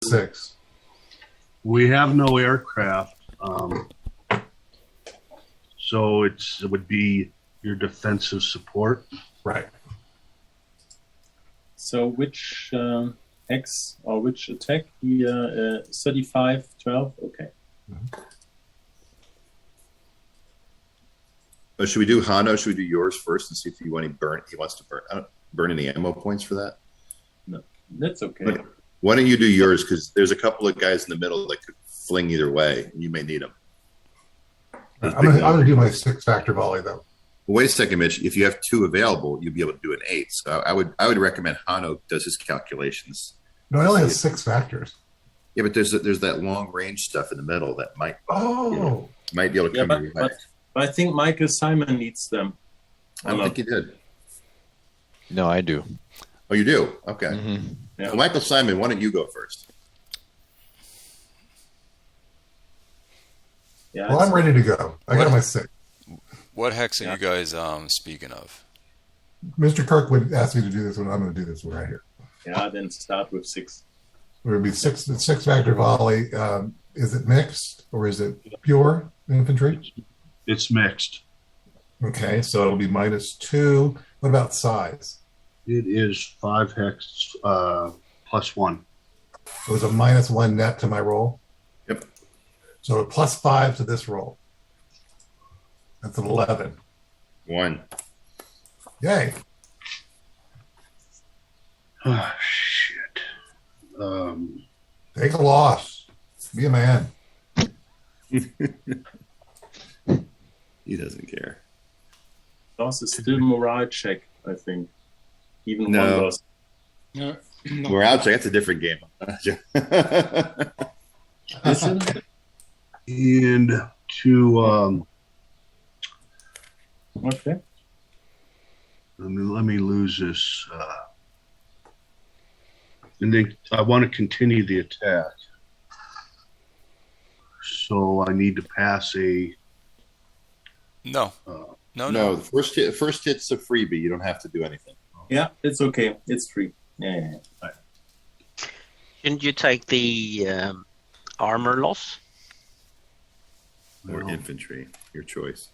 6. We have no aircraft, so it would be your defensive support. Right. So which X or which attack? Here, 35, 12. Okay. Should we do Hano? Should we do yours first and see if he wants to burn any ammo points for that? No, that's okay. But why don't you do yours? Because there's a couple of guys in the middle that could fling either way, and you may need them. I'm gonna do my 6-factor volley though. Wait a second, Mitch. If you have 2 available, you'll be able to do an 8. So I would recommend Hano does his calculations. No, I only have 6 factors. Yeah, but there's that long range stuff in the middle that might might be able to Yeah, come. but I think Michael Simon needs them. I don't think he did. No, I do. Oh, you do? Okay. Mm-hmm. Yeah. Well, Michael Simon, why don't you go first? Yeah, Well, I'm ready to go. I got my 6. What hex are you guys speaking of? Mr. Kirkwood asked me to do this one. I'm going to do this one right here. Yeah, then start with 6. It would be 6-factor volley. Is it mixed or is it pure infantry? It's mixed. Okay, so it'll be -2. What about size? It is 5 hex +1. It was a -1 net to my roll. Yep. So a +5 to this roll. That's an 11. 1. Yay. Oh, shit. Take a loss. Be a man. He doesn't care. Loss is still morale check, I think. Even No. one loss. No, no. We're out. So that's a different game. Is it? And to Okay. let me lose this. And then I want to continue the attack. So I need to pass a. No. No. No, the first hit's a freebie. You don't have to do anything. Yeah, it's okay. It's free. Yeah. Shouldn't you take the armor loss? Or infantry, your choice.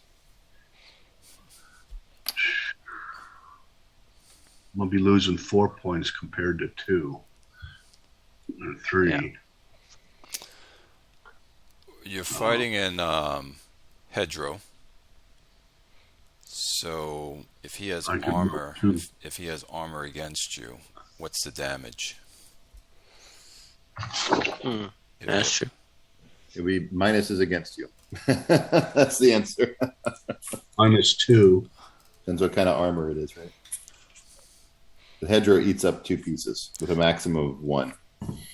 I'm gonna be losing 4 points compared to 2 or 3. Yeah. You're fighting in Hedro. So if he has I could armor, move too. if he has armor against you, what's the damage? That's true. It'll be minuses against you. That's the answer. -2. Depends what kind of armor it is, right? The Hedro eats up 2 pieces with a maximum of 1.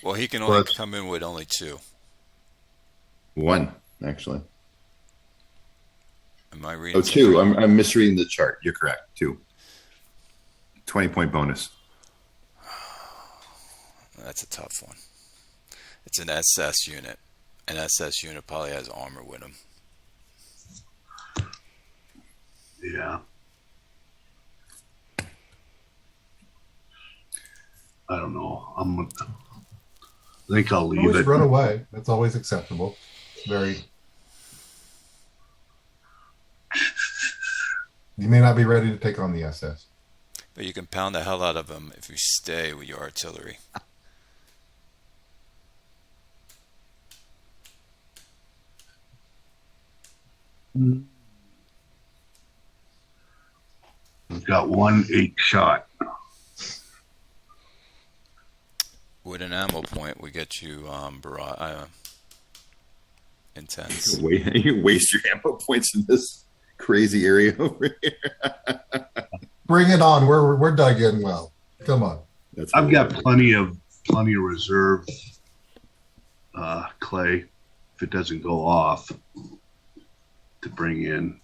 Well, he can only But- come in with only 2. 1, actually. Am I reading? Oh, 2. something? I'm misreading the chart. You're correct. 2. 20-point bonus. That's a tough one. It's an SS unit. An SS unit probably has armor with him. Yeah. I don't know. I think I'll leave Always it. run away. That's always acceptable. Very. You may not be ready to take on the SS. But you can pound the hell out of him if you stay with your artillery. I've got 1 8-shot. With an ammo point, we get you intense. You waste your ammo points in this crazy area over here. Bring it on. We're dug in well. Come on. I've got plenty of reserve clay if it doesn't go off to bring in.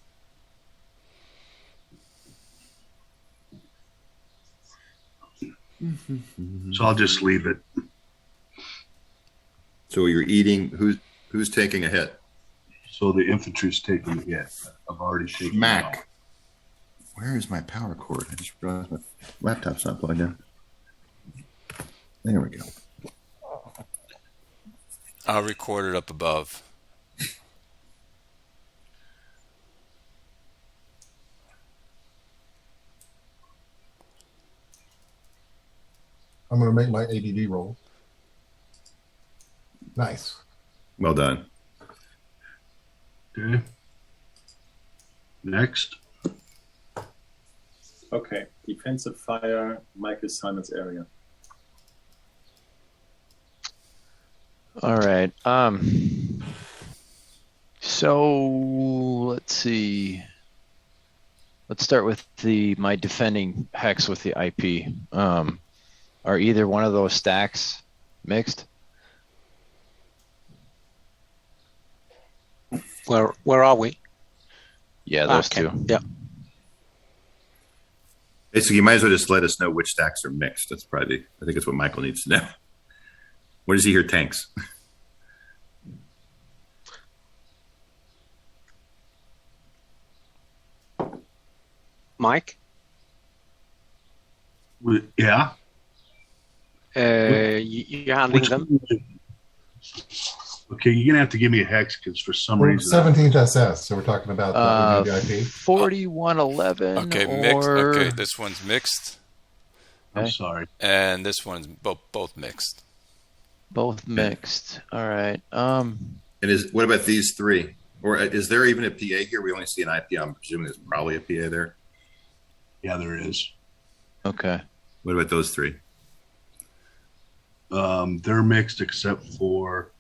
So I'll just leave it. So you're eating. Who's taking a hit? So the infantry's taking a hit. I've already taken it out. Mac. Where is my power cord? I just realized my laptop's not plugged in. There we go. I'll record it up above. I'm going to make my ADD roll. Nice. Well done. Okay. Next. Okay, defensive fire, Michael Simon's area. All right. So let's see. Let's start with my defending hex with the IP. Are either one of those stacks mixed? Where are we? Yeah, those Okay. two. Yeah. Basically, you might as well just let us know which stacks are mixed. That's probably, I think that's what Michael needs to know. Where does he hear tanks? Mike? Yeah. You're handling Which- them? Okay, you're gonna have to give me a hex because for some We're reason 17th SS, so we're talking about the IP. 4111 Okay, mixed. or Okay, this one's mixed, I'm Okay. sorry. and this one's both mixed. both mixed. All right. And what about these three? Or is there even a PA here? We only see an IP. I'm presuming there's probably a PA there. Yeah, there is. Okay. What about those three? They're mixed except for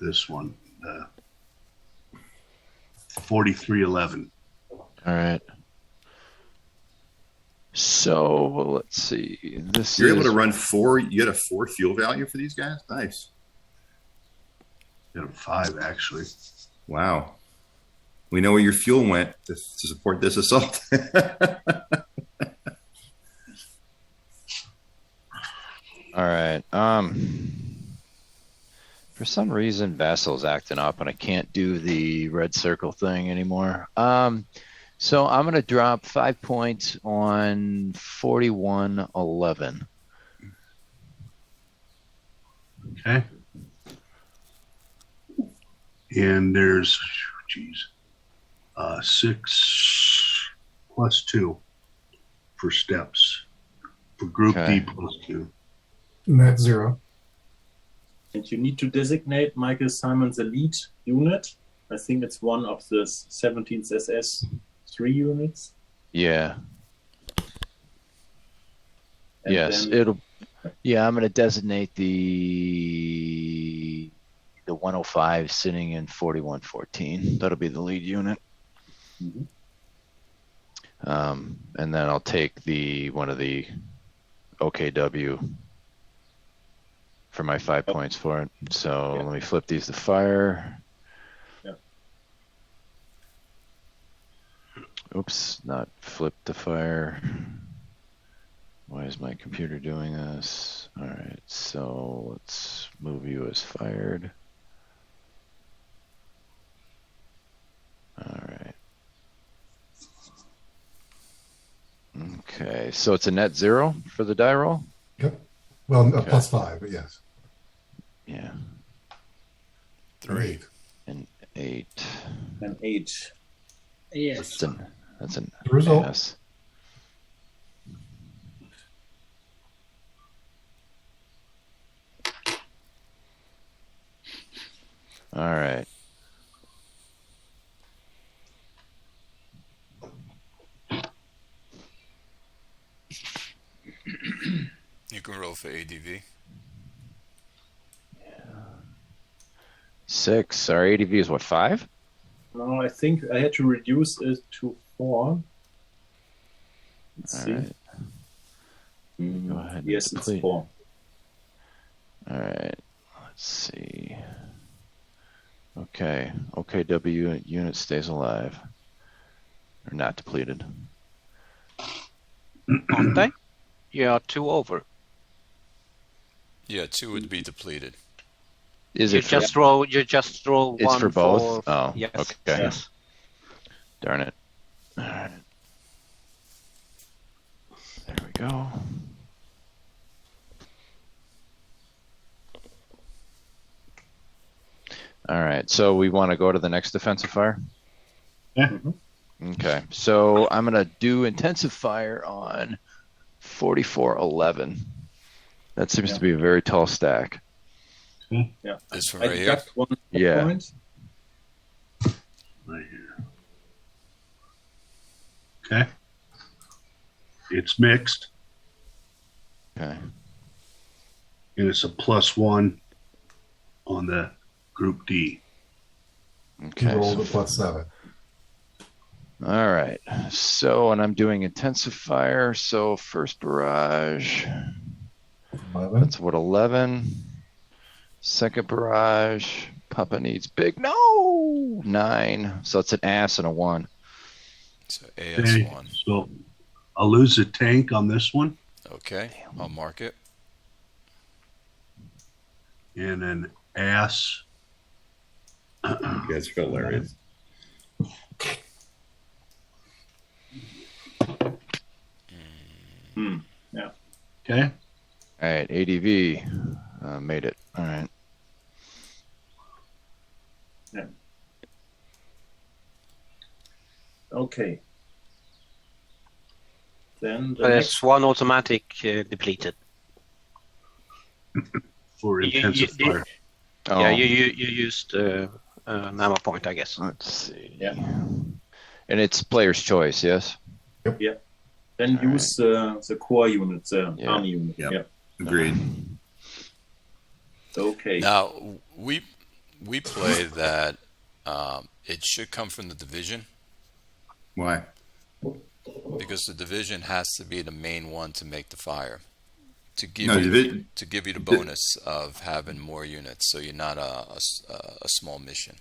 this one, 4311. All right. So let's see. This You're is able to run 4. You had a 4 fuel value for these guys? Nice. Yeah, 5 actually. Wow. We know where your fuel went to support this assault. all right. For some reason, Vassal's acting up, and I can't do the red circle thing anymore. So I'm gonna drop 5 points on 4111. Okay. And there's, 6 plus 2 for steps. For group Okay. D plus 2. Net 0. And you need to designate Michael Simon's elite unit. I think it's one of the 17th SS 3 units. Yeah. And Yes. then- Yeah. I'm gonna designate the 105 sitting in 4114. That'll be the lead unit. Mhm. And then I'll take one of the OKW for my 5 points for it. So Yeah. let me flip these to fire. Yeah. Oops, not flip to fire. Why is my computer doing this? All right, so let's move you as fired. All right. Okay, so it's a net 0 for the die roll? Yep. Well, Okay. plus 5, but yes. Yeah, 3 and 8. and 8. Yes. That's an The result. yes. All right. You can roll for ADV. 6. Our ADV is what, 5? No, I think I had to reduce it to 4. Let's All see. right. Go ahead and Yes, it's deplete. 4. All right. Let's see. Okay. OKW unit stays alive. Or not depleted. Aren't they? Yeah, 2 over. Yeah, 2 would be depleted. Is You it for, just roll. You just roll it's one for both? Oh, yes. okay. Yes. Darn it. All right. There we go. All right. So we want to go to the next defensive fire? Yeah. Mhm. Okay. So I'm going to do intensive fire on 4411. That seems Yeah. to be a very tall stack. Yeah. This one I right here. deduct 1 Yeah. point. Right here. Okay. It's mixed, Okay. and it's a +1 on the group D. He Okay. rolled a So, +7. all right. So, and I'm doing intensive fire. So first barrage, 11. that's what, 11. Second barrage, Papa needs big. No! 9. So it's an ass and a 1. So Okay, AS1. so I'll lose a tank on this one, Okay, I'll mark it. and an ass. You guys are hilarious. Okay. All right. ADV made it. All right. Okay. Then the There's next. one automatic depleted. For You- intensive you- fire. Oh, Yeah, you used an ammo point, I guess. let's see. Yeah. And it's player's choice, yes? Then All use the core unit, the Yeah. army unit. Yep. Yeah. Agreed. Okay. Now we play that it should come from the division Why? because the division has to be the main one to make the fire to give No, you the bonus of having more units, so you're not a small mission.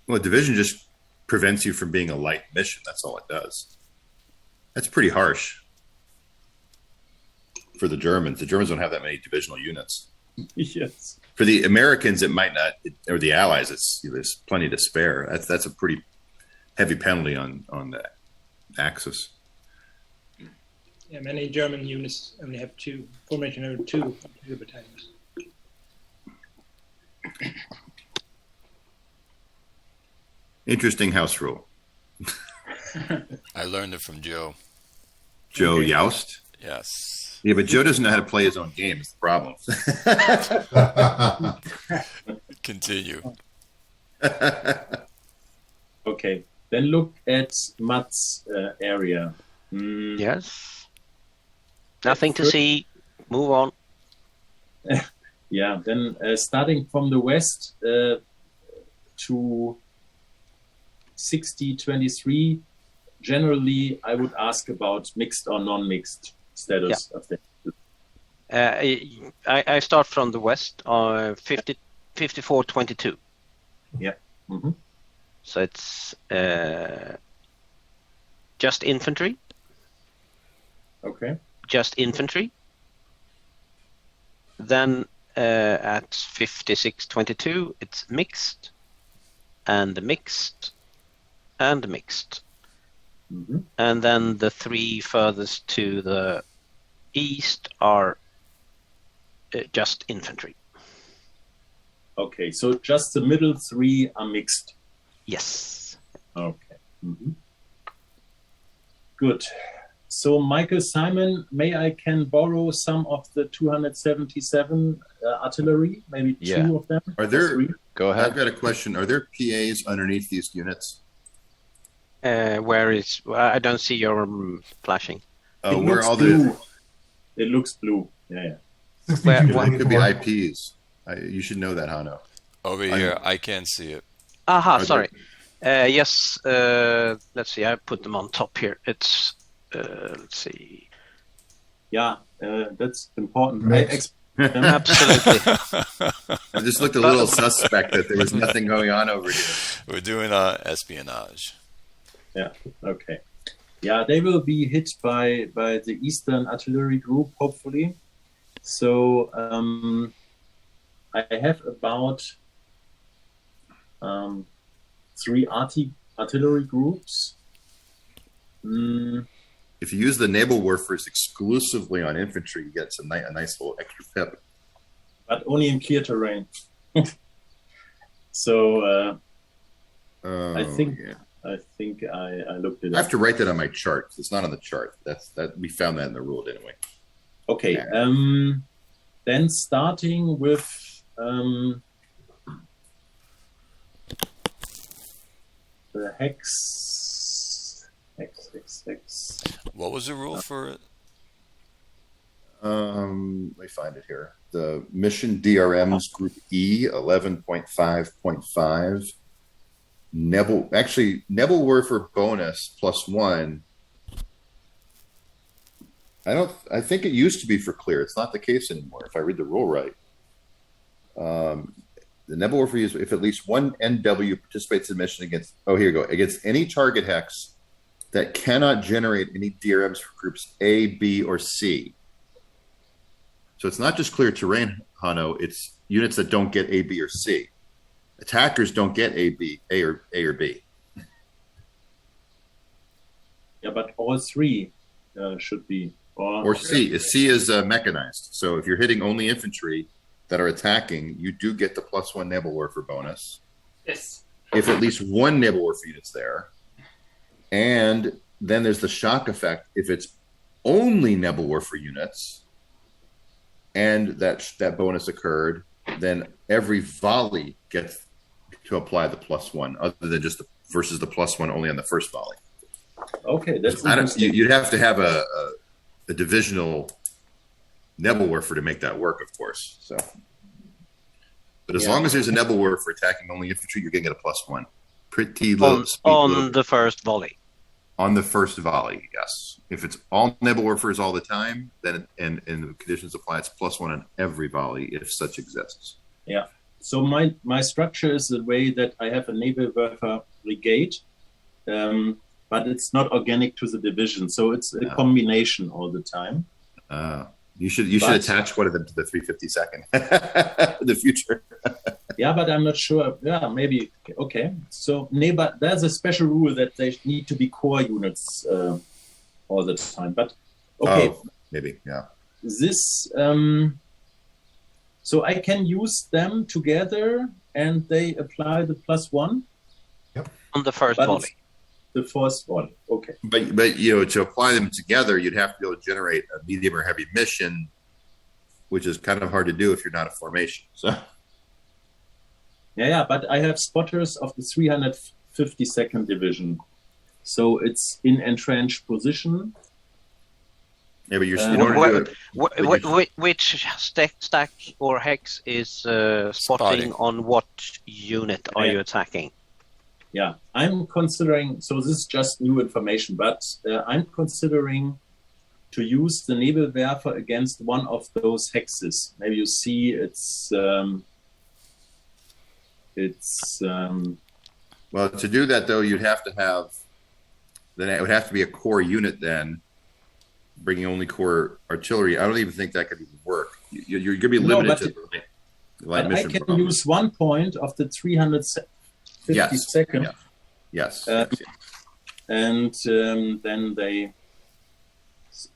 Well, division just prevents you from being a light mission. That's all it does. That's pretty harsh for the Germans. The Germans don't have that many divisional units. Yes. For the Americans, it might not, or the Allies, there's plenty to spare. That's a pretty heavy penalty on the Axis. Yeah, many German units only have formation of two battalions. Interesting house rule. I learned it from Joe. Joe Okay. Youst. Yes. Yeah, but Joe doesn't know how to play his own game. It's the problem. Continue. Okay. Then look at Matt's area. Yes. Nothing to see. Move on. Yeah. Then starting from the west to 60-23, generally I would ask about mixed or non-mixed status of the. I start from the west, 54-22. Mm-hmm. So it's just infantry. Okay. Just infantry. Then at 56-22, it's mixed, and mixed, and mixed. Mm-hmm. And then the three furthest to the east are just infantry. Okay. So just the middle three are mixed. Yes. Okay. Mm-hmm. Good. So, Michael Simon, I can borrow some of the 277 artillery, maybe Yeah. two of them? Are or there? three? Go I've ahead. got a question. Are there PAs underneath these units? Where is? I don't see your flashing. It Where looks all blue. the? It looks blue. Yeah. 62, Where- It could be 24. IPs. You should know that, Hano. Over here, I can't see it. Aha, Are sorry. Yes, let's see. I put them on top here. It's let's see. Yeah, that's important. Mixed. Absolutely. It just looked a little suspect that there was nothing going on over here. We're doing espionage. Okay. Yeah, they will be hit by the Eastern Artillery Group, hopefully. So I have about 3 artillery groups. If you use the naval warfares exclusively on infantry, you get a nice little extra pip. But only in clear terrain. So Oh, I think yeah. I think I looked it I have up. to write that on my chart. It's not on the chart. That we found that in the rule, didn't we? Okay. Yeah. Then starting with the hex. What was the rule for it? Let me find it here. The mission DRMs group E 11.5.5. Nebelwerfer bonus +1. I think it used to be for clear. It's not the case anymore if I read the rule right. The Nebelwerfer is if at least one NW participates in mission against here you go. Against any target hex that cannot generate any DRMs for groups A, B, or C. So it's not just clear terrain, Hano. It's units that don't get A, B, or C. Attackers don't get A or B. Yeah, but all three should be. Or C. C is mechanized. So if you're hitting only infantry that are attacking, you do get the +1 Nebelwerfer bonus. Yes. If at least one Nebelwerfer unit's there. And then there's the shock effect. If it's only Nebelwerfer units and that bonus occurred, then every volley gets to apply the +1, other than just versus the +1 only on the first volley. Okay, that's interesting. You'd have to have a divisional Nebelwerfer to make that work, of course. So, but as long as there's a Nebelwerfer attacking only infantry, you're going to get a +1. Pretty low on the first volley. On the first volley, yes. If it's all Nebelwerfers all the time, then and the conditions apply, it's +1 on every volley if such exists. Yeah. So my structure is the way that I have a Nebelwerfer brigade, but it's not organic to the division. So it's a combination all the time. You should attach one of them to the 352nd in the future. Yeah, but I'm not sure. Yeah, maybe. Okay. So but there's a special rule that they need to be core units all the time. But okay. Maybe, yeah. This so I can use them together and they apply the +1? Yep. On the first volley. The first volley. Okay. But to apply them together, you'd have to be able to generate a medium or heavy mission, which is kind of hard to do if you're not a formation. So yeah, but I have spotters of the 352nd division. So it's in entrenched position. Yeah, but which stack or hex is spotting on what unit are you attacking? Yeah, I'm considering, so this is just new information, but I'm considering to use the Nebelwerfer against one of those hexes. Maybe you see well, to do that though, you'd have to have, then it would have to be a core unit then, bringing only core artillery. I don't even think that could even work. You're going to be limited to the light mission. I can use 1 point of the 352nd. Yes. And then they.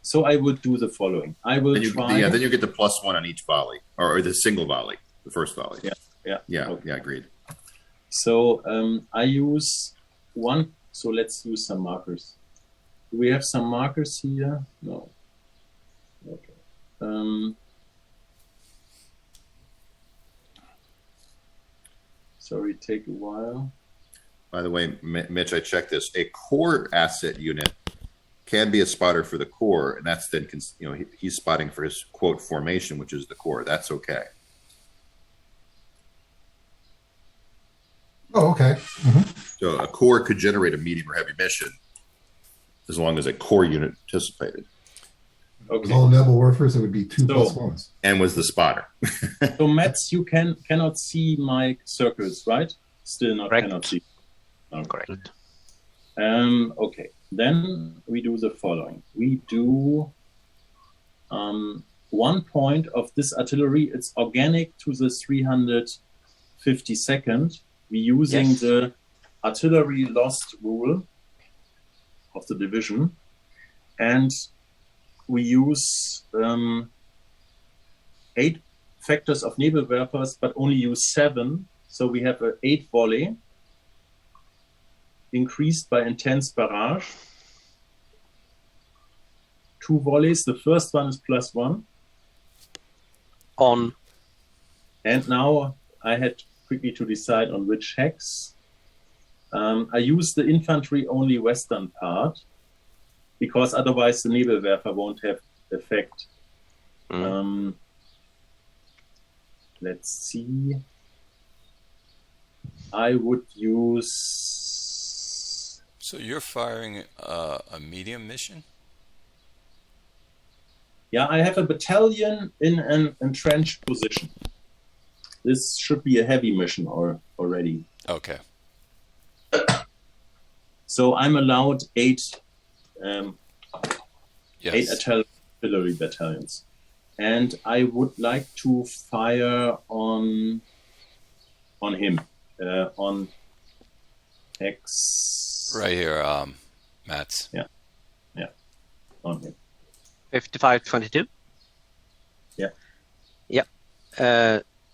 So I would do the following. I will try. Yeah, then you get the +1 on each volley, or the single volley, the first volley. Yeah. Okay. Yeah. Agreed. So I use one. So let's use some markers. Do we have some markers here? No. Okay. Sorry, take a while. By the way, Mitch, I checked this. A core asset unit can be a spotter for the core, and that's then he's spotting for his quote formation, which is the core. That's okay. Oh, okay. So a core could generate a medium or heavy mission as long as a core unit participated. Okay. All Nebelwerfers, it would be 2 +1s. And was the spotter. So Mats, you cannot see my circles, right? Still not Correct. Cannot see. Correct. Okay. Then we do the following. We do 1 point of this artillery. It's organic to the 352nd. We're using the artillery lost rule of the division. And we use 8 factors of Nebelwerfers, but only use 7. So we have a 8 volley, increased by intense barrage. 2 volleys. The first one is +1. On And now I had quickly to decide on which hex. I use the infantry only western part, because otherwise the Nebelwerfer won't have effect. Let's see. I would use. So you're firing a medium mission? Yeah, I have a battalion in an entrenched position. This should be a heavy mission already. Okay. So I'm allowed 8 Yes. artillery battalions. And I would like to fire on him, on X. Right here, Mats. On him. 55-22. Yeah. Yep.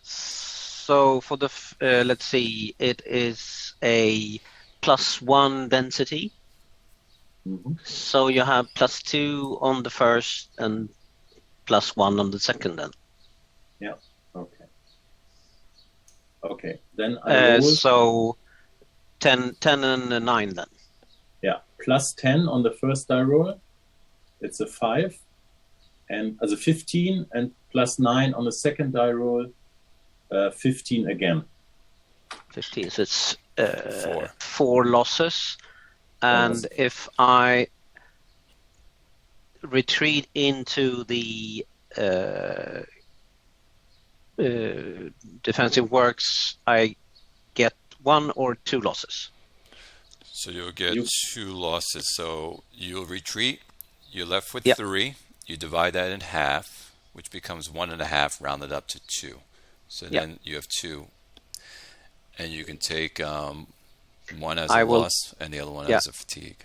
So for the let's see, it is a +1 density. Mhm. So you have +2 on the first and +1 on the second. Then. Okay. Okay. Then I roll. So 10 and a 9 then. Yeah, +10 on the first die roll. It's a 5, and as a 15, and +9 on the second die roll. 15 again. 15. So it's 4. 4 losses. And if I retreat into the defensive works, I get 1 or 2 losses. So you'll get 2 losses. So you'll retreat. You're left with Yep. 3. You divide that in half, which becomes 1.5 rounded up to 2. So Yep. then you have 2. And you can take one as I a will- loss and the other one yeah. as a fatigue.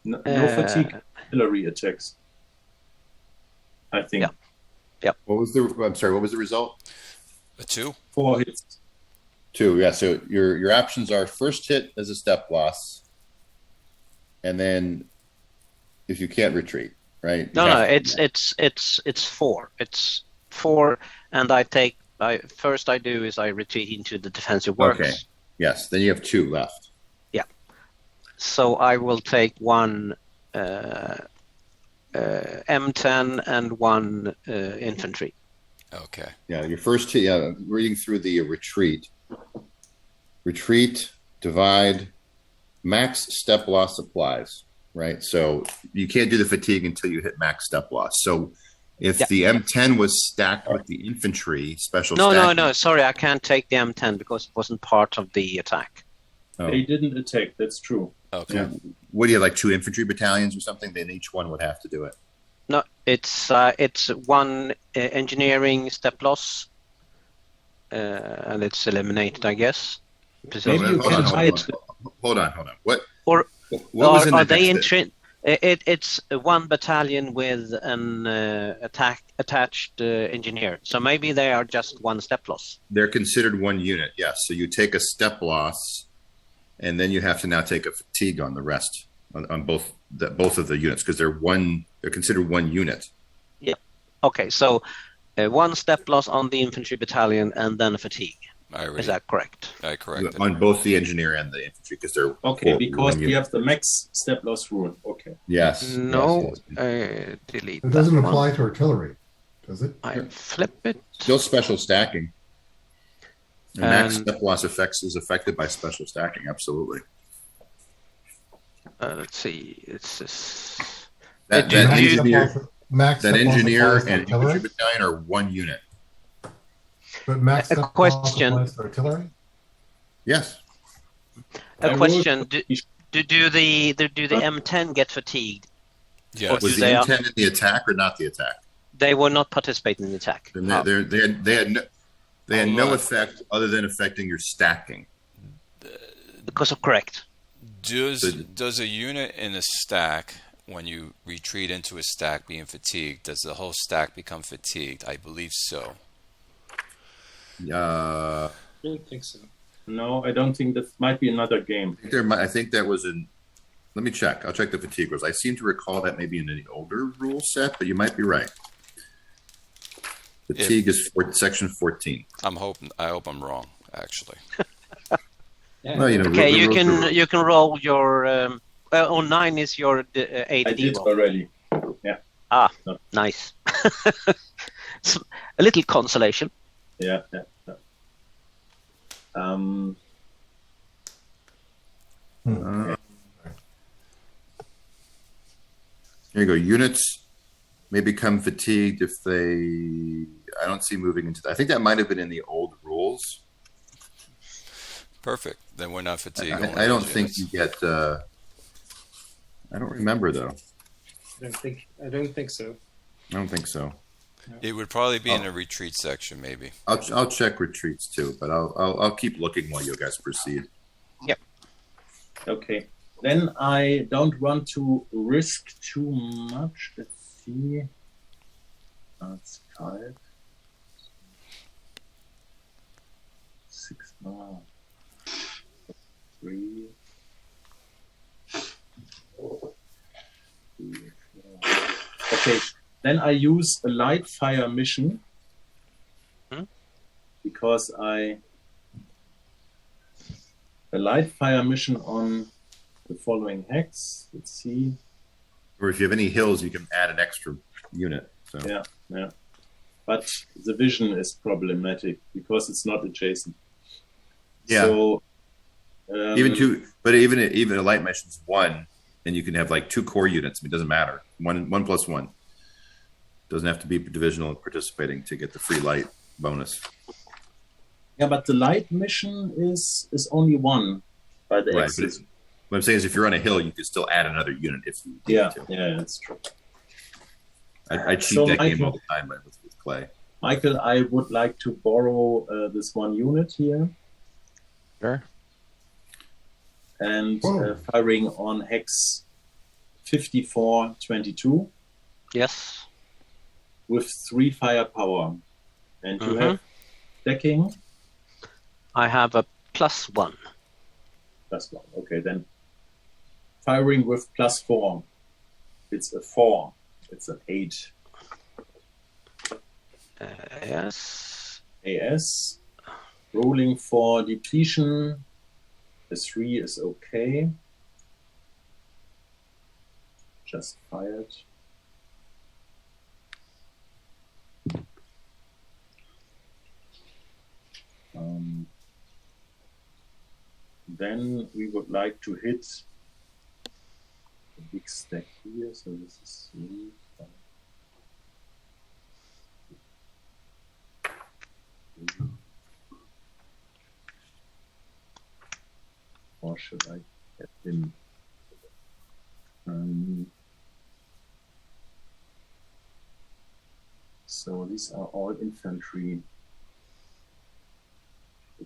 No fatigue artillery attacks. I think. Yeah. What was the? I'm sorry. What was the result? A 2? 4 hits. 2. Yeah. So your options are first hit as a step loss, and then if you can't retreat, right? No, You no, have to- it's 4. It's 4, and first I do is I retreat into the defensive works. Okay. Yes. Then you have 2 left. So I will take 1 M10 and 1 infantry. Okay. Yeah. Your first hit. Yeah. Reading through the retreat. Retreat, divide, max step loss applies. Right. So you can't do the fatigue until you hit max step loss. So if the M10 was stacked with the infantry special. No, stacking, sorry, I can't take the M10 because it wasn't part of the attack. Oh. They didn't attack. That's true. Okay. Yeah. What do you have, like 2 infantry battalions or something? Then each one would have to do it. No, it's 1 engineering step loss, and it's eliminated, I guess. Maybe you can hide. Hold on. What Or was in are the they next bit? It's 1 battalion with an attached engineer. So maybe they are just 1 step loss. They're considered 1 unit. Yes. So you take a step loss, and then you have to now take a fatigue on the rest on both of the units because they're considered 1 unit. Okay, so 1 step loss on the infantry battalion and then a fatigue. Is that correct? I corrected. On both the engineer and the infantry because they're Okay, one because we unit. have the max step loss rule. Okay. Yes. No, yes. delete It doesn't that apply one. to artillery, does it? I flip it. Still special stacking. And max And- step loss effects is affected by special stacking. Absolutely. Let's see. It's this. That Do you- Max that step loss engineer applies to and artillery, infantry battalion are 1 unit. but max A step loss question. applies to artillery. Yes. A I question: rolled- Do the M10 get fatigued? Yes. Was Do the they- intent in the attack or not the attack? They will not participate in the attack. Then they had no Hold on. effect other than affecting your stacking. Because of correct. Does a unit in a stack, when you retreat into a stack being fatigued, does the whole stack become fatigued? I believe so. I I don't think so. No, I don't think that might be another game. I think that was in. Let me check. I'll check the fatigue rules. I seem to recall that maybe in an older rule set, but you might be right. Fatigue is section 14. I hope I'm wrong, actually. Yeah. Well, you know, Okay, the you rules can are- you can roll your. 9 is your I ADD did roll. already. Nice. A little consolation. Yeah. Here you go. Units may become fatigued if they. I don't see moving into that. I think that might have been in the old rules. Perfect. Then we're not fatigued. on I don't those think units. you get. I don't remember though. I don't think so. I don't think so. It would probably be in the retreat section, maybe. I'll check retreats too, but I'll keep looking while you guys proceed. Okay. Then I don't want to risk too much. Let's see. That's 5. 6 more. 3. 3, 4. Okay. Then I use a light fire mission because a light fire mission on the following hex. Let's see. Or if you have any hills, you can add an extra unit. So Yeah. But the vision is problematic because it's not adjacent. Yeah. So even a light mission's 1, and you can have like 2 core units. It doesn't matter. 1 plus 1. Doesn't have to be divisional participating to get the free light bonus. yeah, but the light mission is only 1 by the Right. But axis. what I'm saying is, if you're on a hill, you can still add another unit if you need Yeah, to. that's true. I cheat So that game Michael- all the time with Clay. Michael, I would like to borrow this 1 unit here Sure. and Whoa. firing on hex 5422 Yes. with 3 firepower. And you Mhm. have decking I have a +1. +1. Okay, then firing with +4. It's a 4. It's an 8. Yes. AS. Rolling for depletion. A 3 is okay. Just fired. Then we would like to hit a big stack here. So this is 3, 5, 6, 3. Or should I get him? So these are all infantry.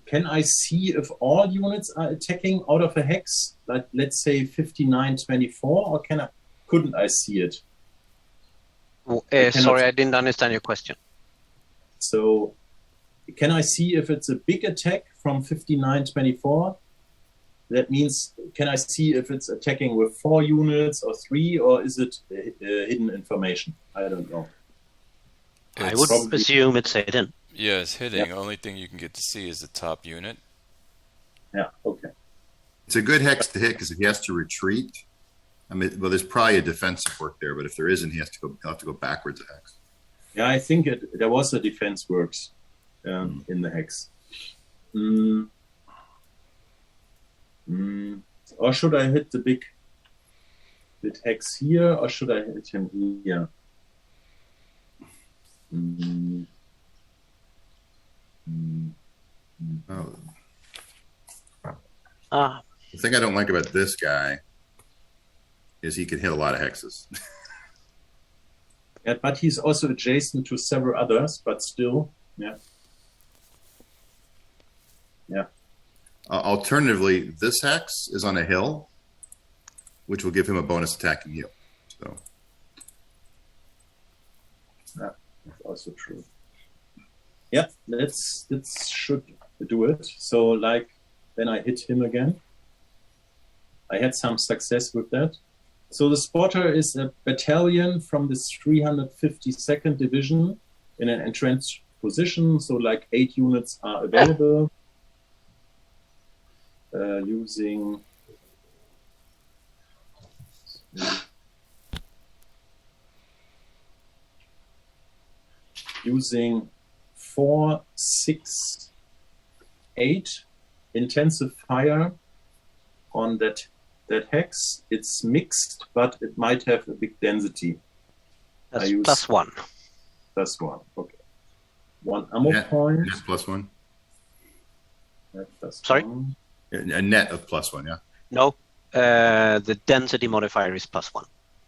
Can I see if all units are attacking out of a hex? Like let's say 5924, or couldn't I see it? Sorry, I didn't understand your question. So can I see if it's a big attack from 5924? That means, can I see if it's attacking with 4 units or 3, or is it hidden information? I don't know. I It's- would probably- assume it's hidden. Yeah, it's hitting. Yeah. Only thing you can get to see is the top unit. Yeah, okay. It's a good hex to hit because if he has to retreat, I mean, well, there's probably a defensive work there, but if there isn't, he'll have to go backwards a hex. Yeah, I think there was a defense works in the hex. Or should I hit the big hex here, or should I hit him here? Oh, Ah, the thing I don't like about this guy is he can hit a lot of hexes. Yeah, but he's also adjacent to several others, but still, yeah. Alternatively, this hex is on a hill, which will give him a bonus attacking heal. So That's also true. Yeah, let's should do it. So like then I hit him again. I had some success with that. So the spotter is a battalion from the 352nd Division in an entrenched position. So like 8 units are available. Using 4, 6, 8 intensive fire on that hex. It's mixed, but it might have a big density. That's I use +1. +1. Okay. 1 ammo point. Net +1. Sorry? +1. A net of +1, yeah. No, the density modifier is +1.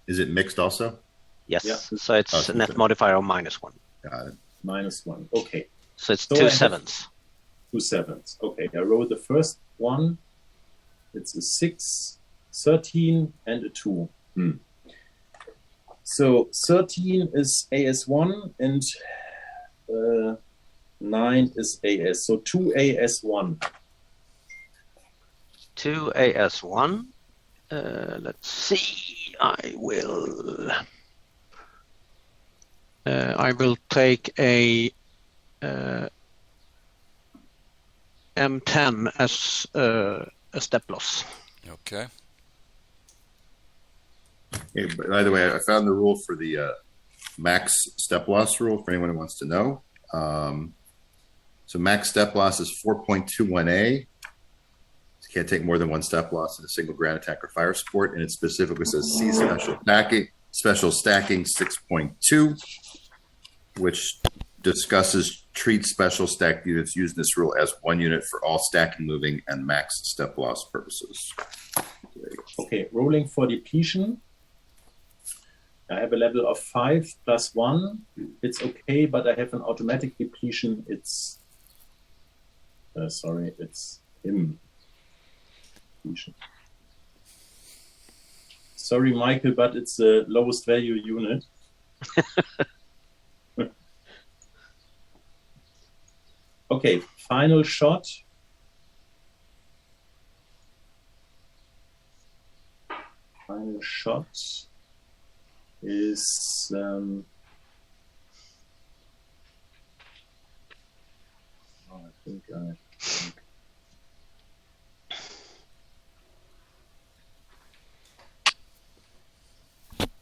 Is it mixed also? Yes, Yeah. so it's Oh, a net okay. modifier of -1. Got it. -1. Okay. So it's So 2 I have- 7s. 2 7s. Okay. I rolled the first one. It's a 6, 13, and a 2. So 13 is AS1 and 9 is AS. So 2 AS1. 2 AS1. Let's see. I will take a M10 as a step loss. Okay. Hey, by the way, I found the rule for the max step loss rule for anyone who wants to know. So max step loss is 4.21A. You can't take more than 1 step loss in a single ground attack or fire sport, and it specifically says see special stacking 6.2, which discusses treat special stacked units using this rule as 1 unit for all stacking, moving, and max step loss purposes. Okay, rolling for depletion. I have a level of 5 +1. It's okay, but I have an automatic depletion. It's it's him. Depletion. Sorry, Michael, but it's the lowest value unit. Okay, final shot. Final shot is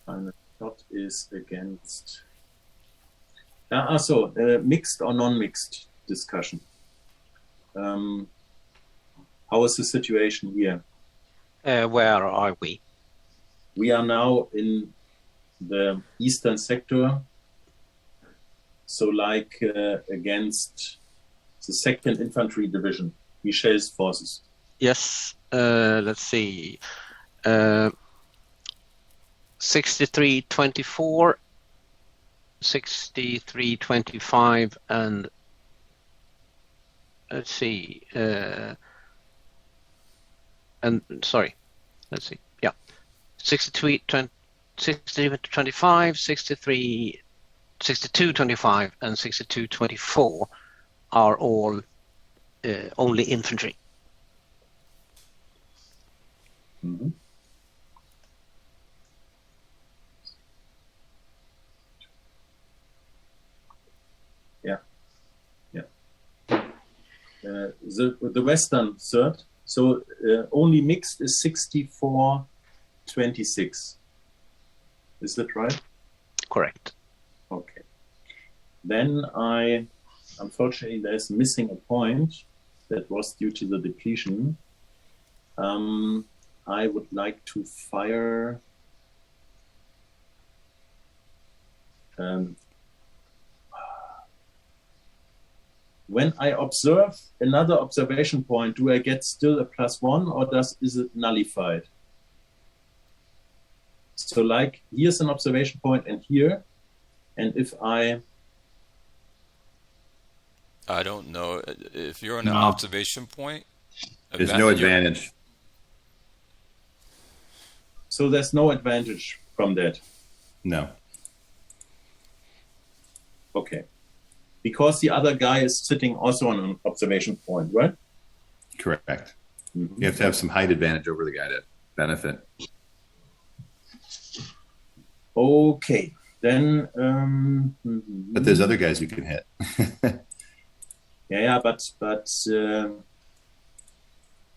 final shot is against mixed or non-mixed discussion. How is the situation here? Where are we? We are now in the eastern sector, so like against the 2nd Infantry Division, Michel's forces. Yes, let's see. 63-24, 63-25, and let's see. And sorry, let's see. Yeah, 62-25, 63, 62-25, and 62-24 are all only infantry. Mm-hmm. The western third, so only mixed is 64-26. Is that right? Correct. Okay. Then unfortunately, there's missing a point that was due to the depletion. I would like to fire when I observe another observation point, do I get still a +1 or is it nullified? So like here's an observation point and here, and if I don't know if you're on an observation point. There's no advantage. So there's no advantage from that. No. Okay. because the other guy is sitting also on an observation point, right? Correct. Mhm. You have to have some height advantage over the guy to benefit. Okay, then. But there's other guys you can hit. Yeah, but the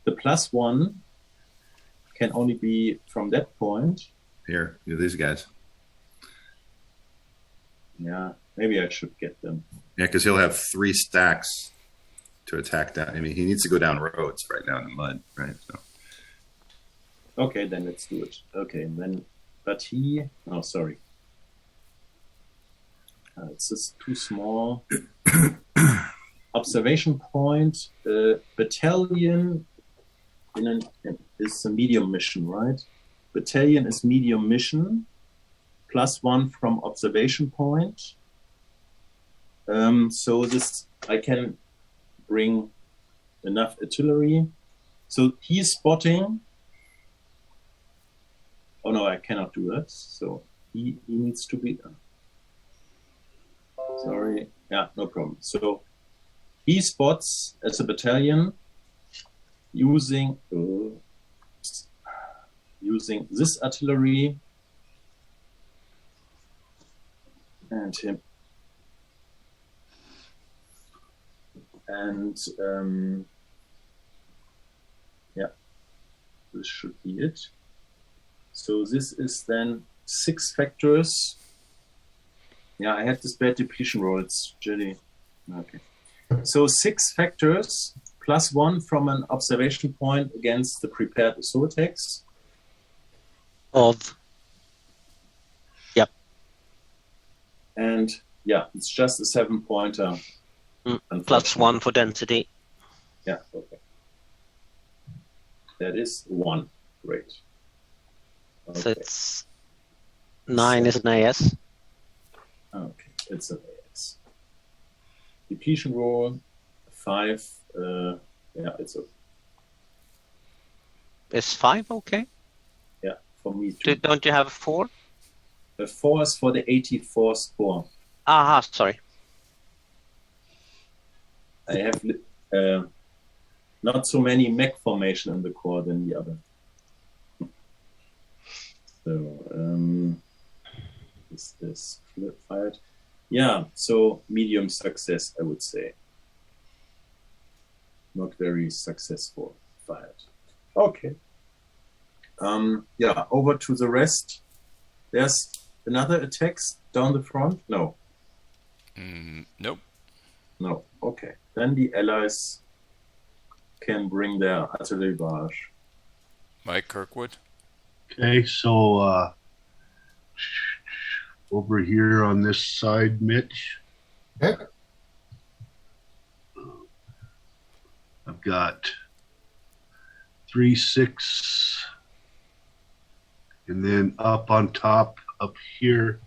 +1 can only be from that point. Here, these guys. Yeah, maybe I should get them. Yeah, because he'll have 3 stacks to attack down. I mean, he needs to go down roads right now in the mud, right? So Okay, then let's do it. Okay, then, but he. Oh, sorry. It's just too small. Observation point. Battalion is a medium mission, right? Battalion is medium mission. +1 from observation point. So this I can bring enough artillery. So he's spotting. Oh no, I cannot do that. So he needs to be. Sorry. Yeah, no problem. So he spots as a battalion using this artillery and him. And yeah, this should be it. So this is then 6 factors. Yeah, I had this bad depletion roll. It's really okay. So 6 factors +1 from an observation point against the prepared assault hex. Of. Yep. And yeah, it's just a 7-pointer. +1 for density. Yeah, okay. That is 1. Great. Okay. So it's 9 is an AS. Okay, it's an AS. Depletion roll 5. Yeah, it's okay. Is 5 okay? Yeah, for me too. Don't you have 4? The 4 is for the 84 score. Aha, sorry. I have not so many mech formation in the core than the other. So is this flip fired? Yeah, so medium success, I would say. Not very successful fired. Okay. Yeah, over to the rest. There's another attacks down the front? No. Nope. No. Okay. Then the allies can bring their artillery barrage. Mike Kirkwood. Okay, so over here on this side, Mitch, Okay. I've got 3, 6, and then up on top, up here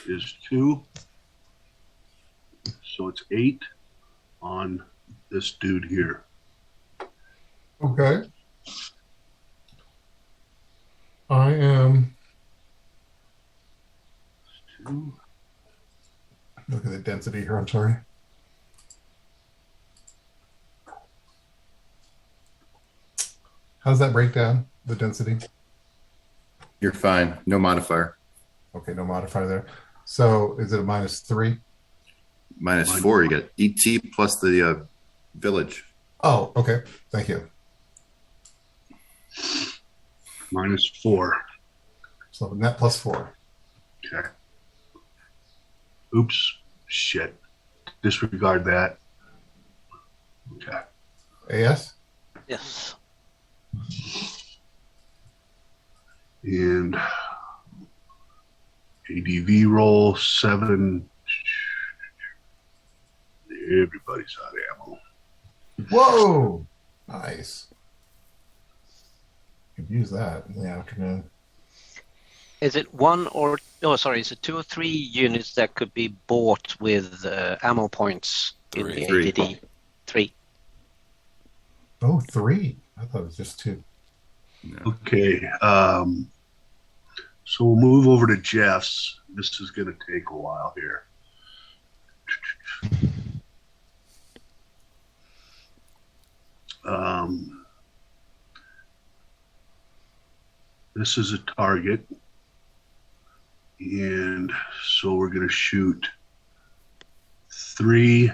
is 2. So it's 8 on this dude here. Okay. I am. 2. Look at the density here. I'm sorry. How does that break down, the density? You're fine. No modifier. Okay, no modifier there. So is it a -3? -4. You got ET plus the village. Oh, okay. Thank you. -4. So net +4. Okay. Oops. Shit. Disregard that. Okay. AS? Yes. And ADV roll 7. Everybody's out of ammo. Whoa! Nice. Could use that in the afternoon. Is it 1 or is it 2 or 3 units that could be bought with ammo points in the 3. ADD? 3. Oh, 3. I thought it was just 2. Okay. So we'll move over to Jeff's. This is going to take a while here. This is a target. And so we're going to shoot 3,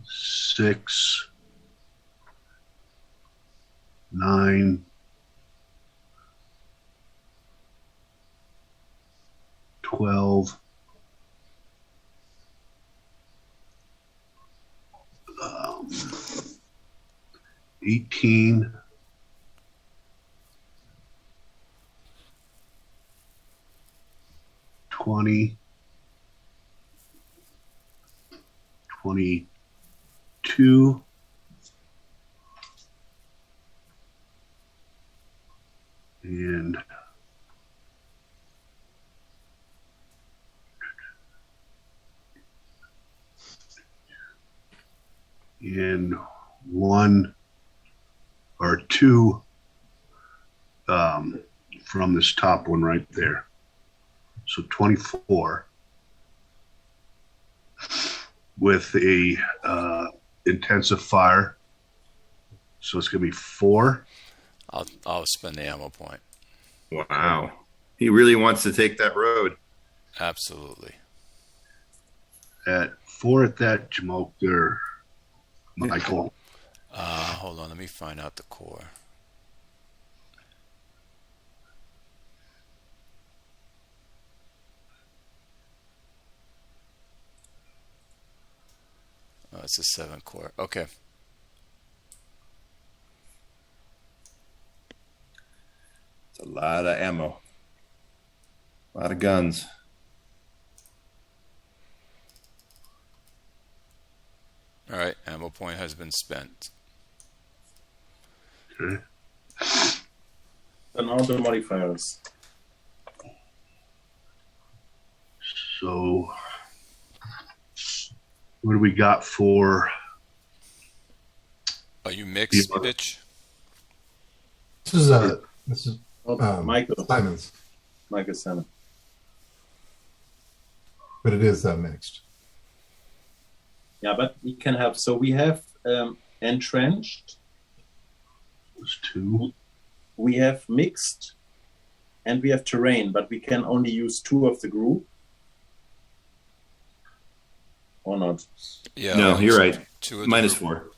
6, 9, 12, 18, 20, 22, and one or two from this top one right there. So 24 with a intensive fire. So it's going to be 4. I'll spend the ammo point. Wow. He really wants to take that road. Absolutely. At 4 at that Jamoke there, Michael. Hold on, let me find out the core. Oh, it's a 7 core. Okay. It's a lot of ammo. A lot of guns. All right, ammo point has been spent. Okay. And all the modifiers. So what do we got for? Are you mixed, Yeah. bitch? This is Michael. Simon's, Michael Simon. but it is mixed. Yeah, but we can have. So we have entrenched. Those 2. We have mixed, and we have terrain, but we can only use 2 of the group. Or not? Yeah. No, you're right. 2 of Minus the- 4.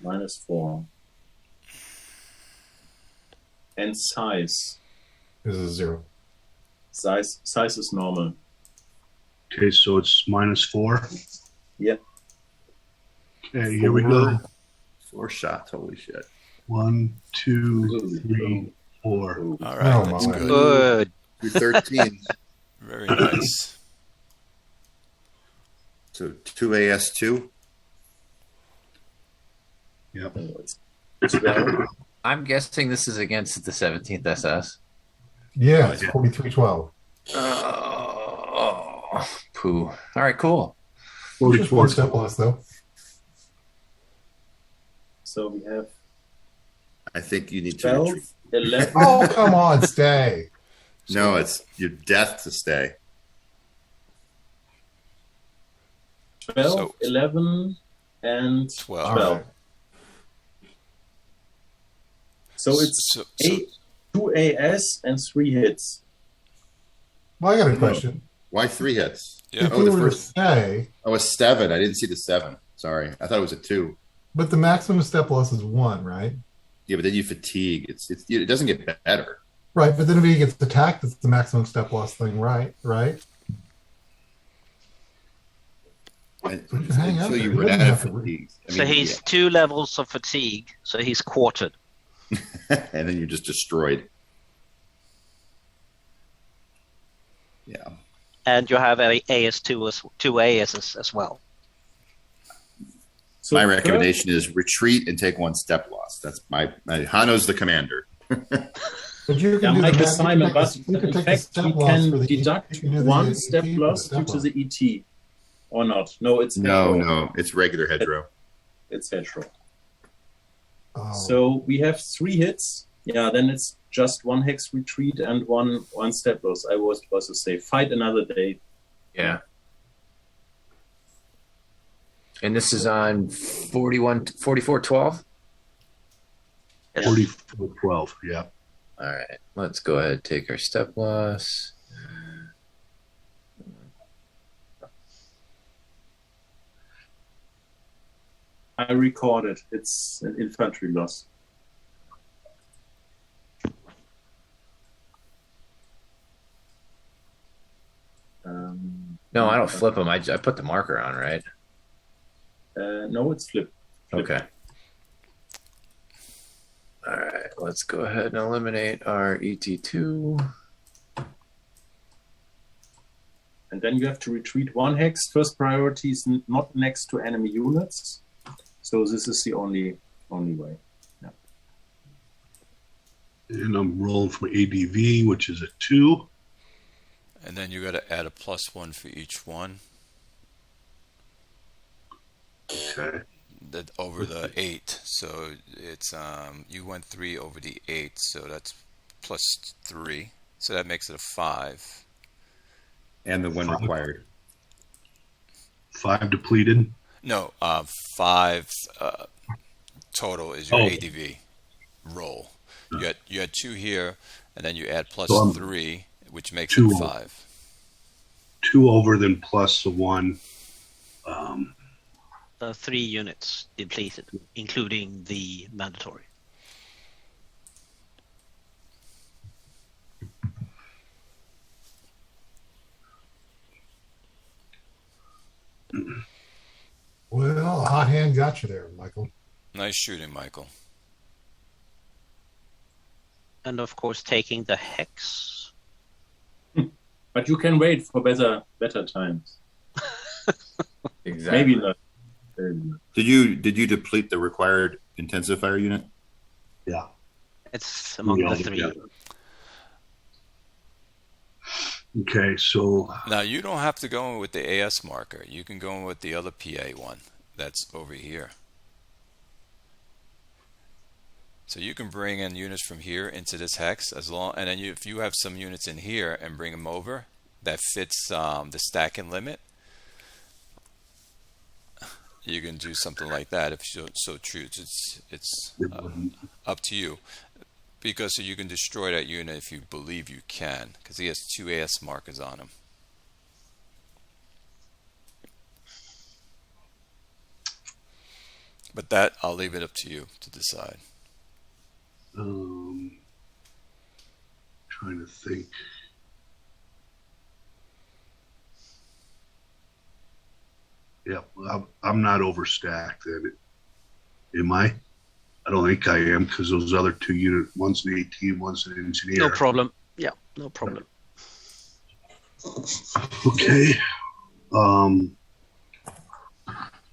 -4. And size. This is 0. Size is normal. Okay, so it's -4. Yep. Okay, here we go. 4 shots. Holy shit. 1, 2, 3, 4. All right, Oh, that's my. good. Good. 13. Very nice. So 2 AS2. Yep. It's well. I'm guessing this is against the 17th SS. Yeah, it's 4312. Oh, poo. All right, cool. 44. Step loss though. So we have I think you need to 12, retreat. 11. Oh, come on, stay. No, it's your death to stay. 12, So- 11, and 12. 12. All right. So it's So- 2 AS and 3 hits. Well, I got a question. Why 3 hits? Yeah. If Oh, we the were first. to say, Oh, a 7. I didn't see the 7. Sorry. I thought it was a 2. but the maximum step loss is 1, right? Yeah, but then you fatigue. It doesn't get better. Right, but then if he gets attacked, it's the maximum step loss thing, right? Right? Hang out Until you there. run He out doesn't of have to fatigue. So he's 2 levels of fatigue, so he's quartered. and then you're just destroyed. Yeah. And you have a AS2 as 2 ASs as well. So My recommendation is retreat and take 1 step loss. That's my Hano's the commander. But you Yeah, can do Michael the Simon, but you can in take the fact, step we loss can for the deduct you can do the 1 ET step for the loss step due to loss. the ET. Or not? No, it's No, hetero. no, it's regular hedgerow. It's hetero. Oh, So we have 3 hits. Yeah, then it's just 1 hex retreat and one step loss. I was supposed to say fight another day. Yeah. And this is on 4412. Yes. 4412. Yeah. All right, let's go ahead and take our step loss. I recorded. It's an infantry loss. No, I don't flip them. I put the marker on, right? No, it's flipped. Okay. All right, let's go ahead and eliminate our ET2. And then you have to retreat 1 hex. First priority is not next to enemy units. So this is the only way. Yeah. And I'm rolling from ADV, which is a 2. And then you got to add a +1 for each one. Okay. That over the 8. So it's you went 3 over the 8, so that's +3. So that makes it a 5. And the one required. 5 depleted. No, 5 total is your ADV roll. You had 2 here, and then you add +3, which makes it 5. 2 over, then plus the 1. 3 units depleted, including the mandatory. Well, a hot hand got you there, Michael. Nice shooting, Michael. And of course, taking the hex. But you can wait for better times. Exactly. Maybe not. Did you deplete the required intensifier unit? Yeah. It's among the 3. Yeah. Okay, so Now you don't have to go in with the AS marker. You can go in with the other PA one that's over here. So you can bring in units from here into this hex and then if you have some units in here and bring them over that fits the stacking limit, you can do something like that if you so choose. It's up to you. Because you can destroy that unit if you believe you can, because he has 2 AS markers on him. But that, I'll leave it up to you to decide. trying to think. Yeah, I'm not overstacked. Am I? I don't think I am because those other 2 units, one's an AT, one's an engineer. No problem. Yeah, no problem. Okay.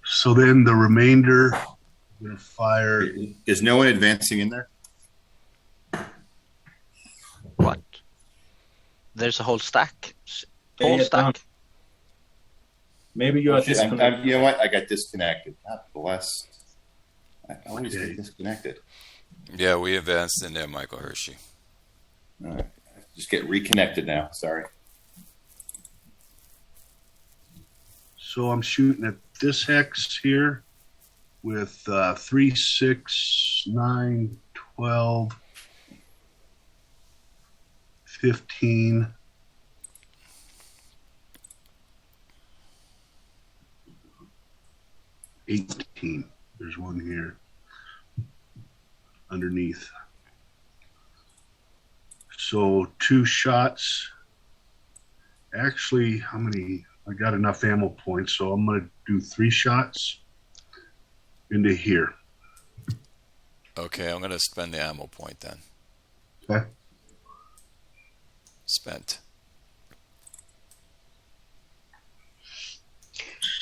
So then the remainder, I'm going to fire. Is no one advancing in there? What? There's a whole stack. Hey, Whole stack. Maybe you are Shit, disconnected. you know what? I got disconnected. God bless. I always get disconnected. Yeah, we advanced in there, Michael Hershey. All right. Just get reconnected now. Sorry. So I'm shooting at this hex here with 3, 6, 9, 12, 15. 18. There's one here underneath. So 2 shots. Actually, how many? I got enough ammo points, so I'm going to do 3 shots into here. Okay, I'm going to spend the ammo point then. Okay. Spent.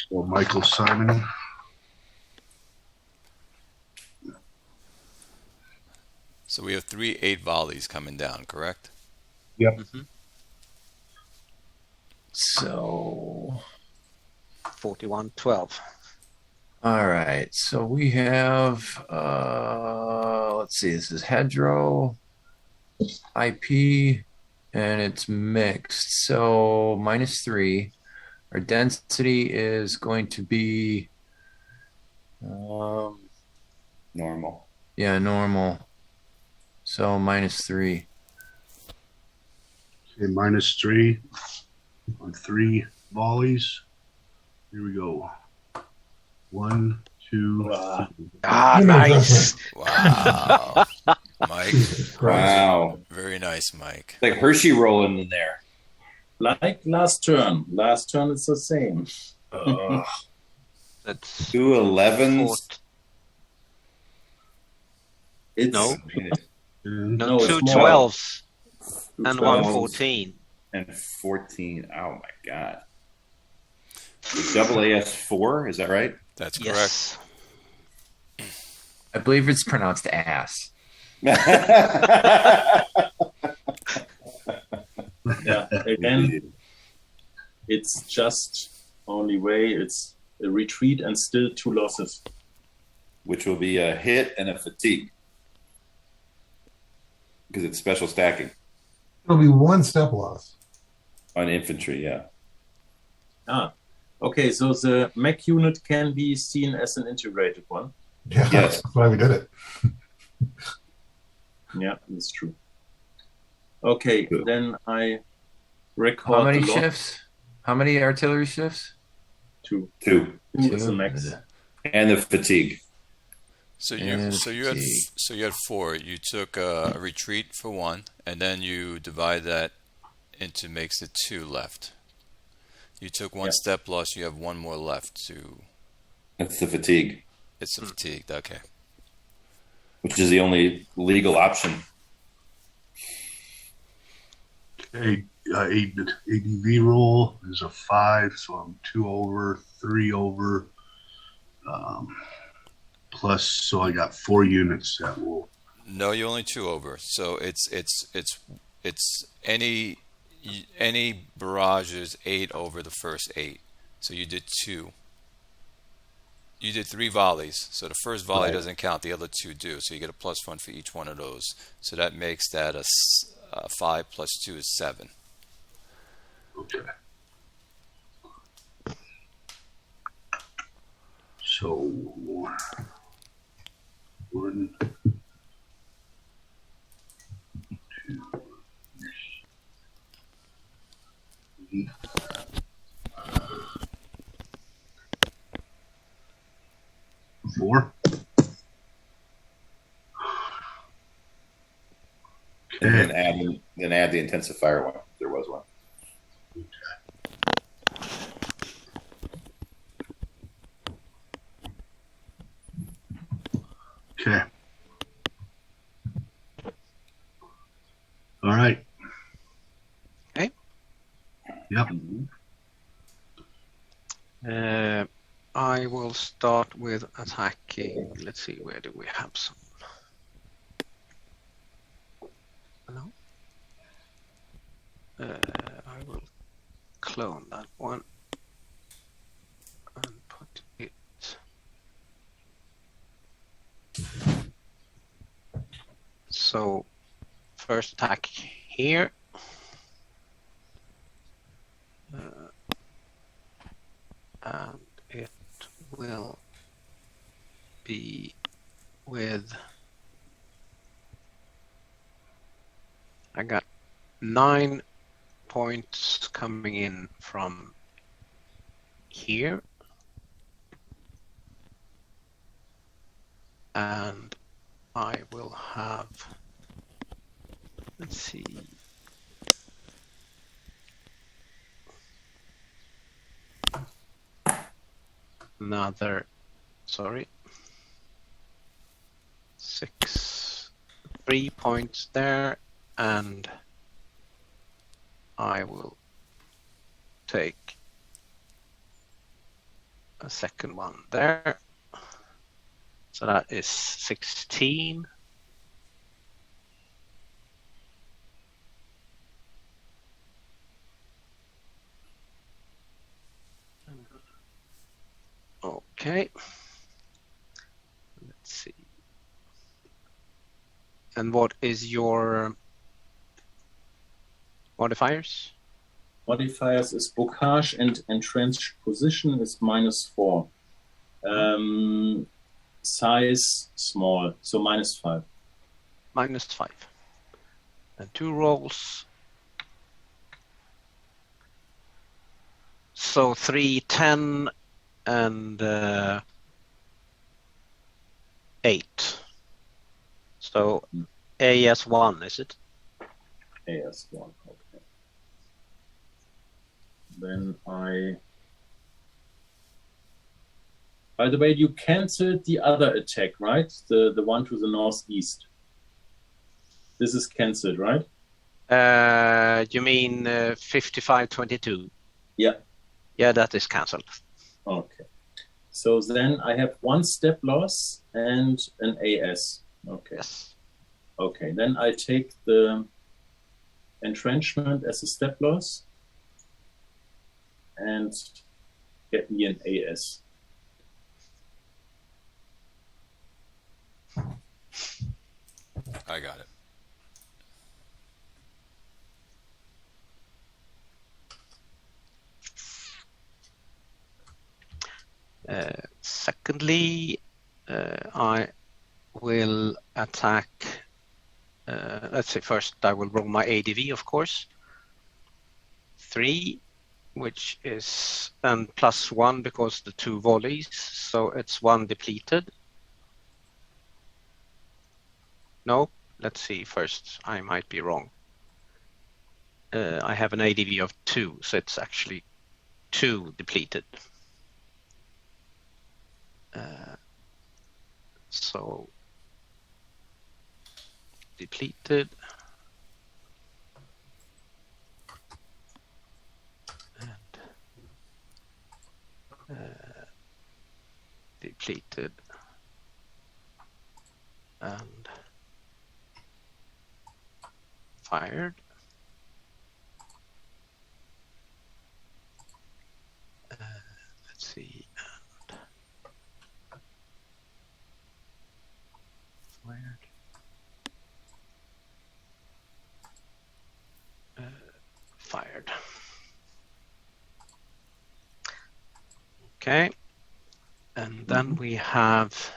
So Michael Simon. So we have 3 8 volleys coming down, correct? Yep. Mm-hmm. So 41-12. all right, so we have let's see, this is hedgerow IP and it's mixed, so -3. Our density is going to be Normal. Yeah, normal. So -3. Okay, -3 on 3 volleys. Here we go. 1, 2, Wow. 3. Ah, Human nice. Wow. Mike, Wow. very nice, Mike. Like Hershey rolling in there. Like last turn. Last turn it's the same. That's 2 11s. fought- It's No. And No, it's two more. 12s two and 12s. 114. And 14. Oh my God. Double AS4, is that right? That's correct. Yes. I believe it's pronounced ass. Yeah, again, it's just only way. It's a retreat and still 2 losses. Which will be a hit and a fatigue. Because it's special stacking It'll be 1 step loss. on infantry, yeah. Ah, okay. So the mech unit can be seen as an integrated one. Yeah, Yes. that's why we did it. Yeah, that's true. Okay, Good. then I record How many the lot shifts? How many artillery shifts? 2. 2. 2 is the max. And the fatigue. So And you had 4. You took a retreat for 1, and then you divide that into makes it 2 left. You took 1 Yeah. step loss. You have 1 more left to. That's the fatigue, It's a fatigued. Okay. which is the only legal option. okay, ADV roll is a 5, so I'm 2 over, 3 over. Plus, so I got 4 units that will. No, you're only 2 over. So it's any barrage is 8 over the first 8. So you did 2. You did 3 volleys. So the first volley Right. doesn't count. The other 2 do. So you get a +1 for each one of those. So that makes that a 5 plus 2 is 7. Okay. So 1, 2, 3, 4. And Okay. then add the intensifier one. If there was one. Okay. All right. Okay. Yep. I will start with attacking. Let's see, where do we have some? No. I will clone that one and put it. So, first attack here. And it will be with. I got 9 points coming in from here. And I will have, let's see. Another, sorry. 3 points there, and I will take a second one there. So that is 16. Okay. Let's see. And what is your modifiers? Modifiers is bocage and entrenched position is -4. size small, so -5. -5. And 2 rolls. So 3, 10, and 8. So AS1, is it? AS1, okay. Then by the way, you canceled the other attack, right? The one to the northeast. This is cancelled, right? You mean 55-22? Yeah. Yeah, that is cancelled. Okay. So then I have 1 step loss and an AS. Okay. Yes. Okay. Then I take the entrenchment as a step loss and get me an AS. I got it. Secondly, I will attack. Let's see, first I will roll my ADV, of course. 3, which is and +1 because the 2 volleys, so it's 1 depleted. No, let's see first. I might be wrong. I have an ADV of 2, so it's actually 2 depleted. So depleted. And depleted. And fired. Let's see. Fired. Fired. Okay. And then we have,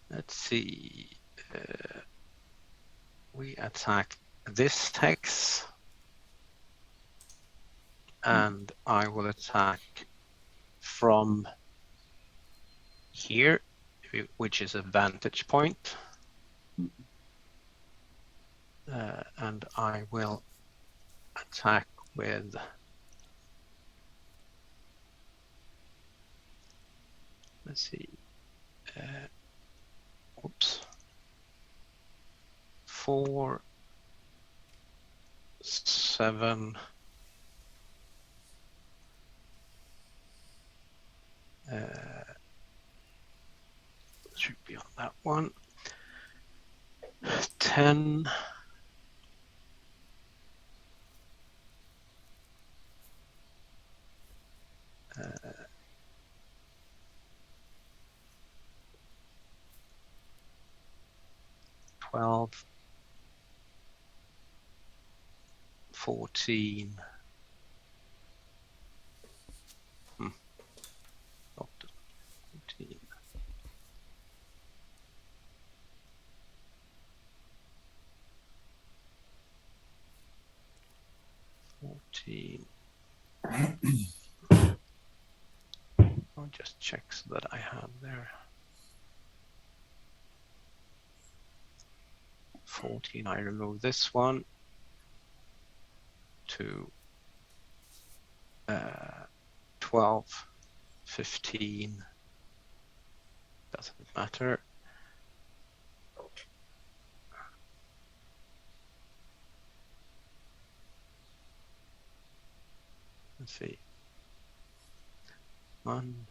let's see, we attack this hex, and I will attack from here, which is a vantage point. And I will attack with let's see, oops, 4, 7, should be on that one, 10, 12, 14, not 14, 14. I'll just check so that I have there. 14, I remove this one. 2, 12, 15, doesn't matter. Let's see. 1,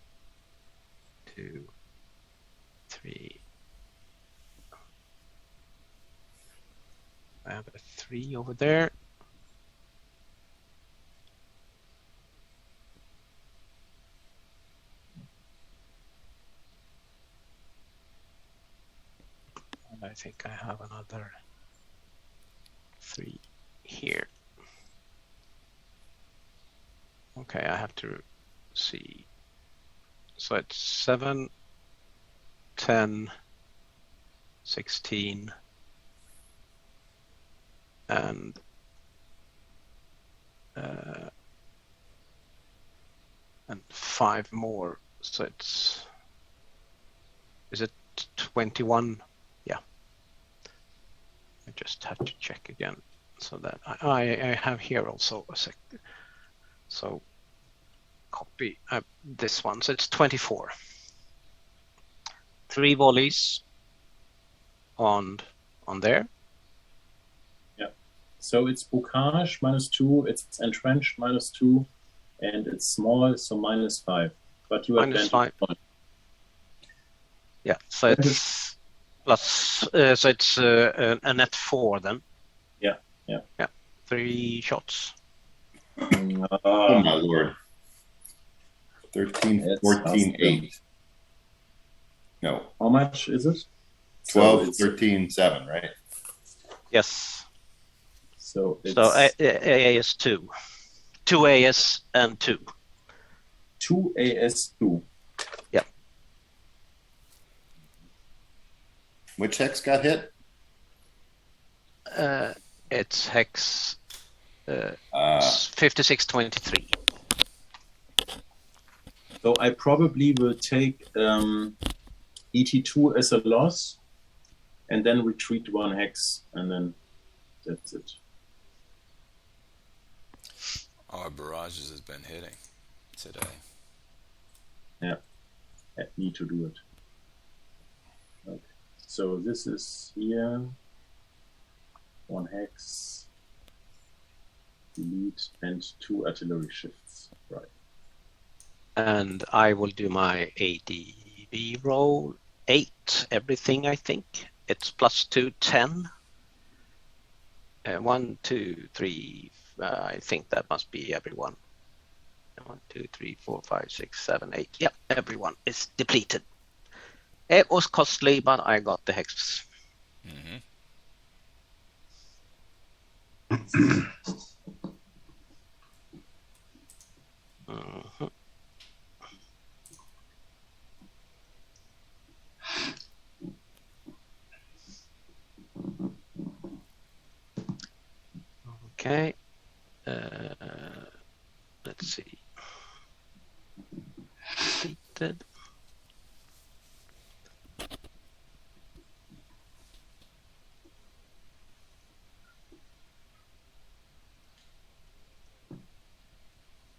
2, 3. I have a 3 over there. And I think I have another 3 here. Okay, I have to see. So it's 7, 10, 16, and 5 more. So is it 21? Yeah. I just have to check again. So that I have here also a sec. So copy this one. So it's 24. 3 volleys on there. So it's bocage -2, it's entrenched -2, and it's small, so -5. But you have -5. Yeah, so it's plus. So it's a net 4 then. Yeah. 3 shots. Oh my lord. 13, It's 14, awesome. 8. No, How much is it? 12, So 13, 7, right? Yes. So it's So AAS 2. 2 AS and 2. 2 AS2. Which hex got hit? It's hex 5623. So I probably will take ET2 as a loss, and then retreat 1 hex, and then that's it. Our barrages has been hitting today. I need to do it. Okay. So this is here. 1 hex. Delete and 2 artillery shifts. Right. And I will do my ADB roll 8, everything, I think. It's +2, 10. 1, 2, 3. I think that must be everyone. 1, 2, 3, 4, 5, 6, 7, 8. Yep, everyone is depleted. It was costly, but I got the hex. Mm-hmm. Mhm. Okay. Let's see. Deleted.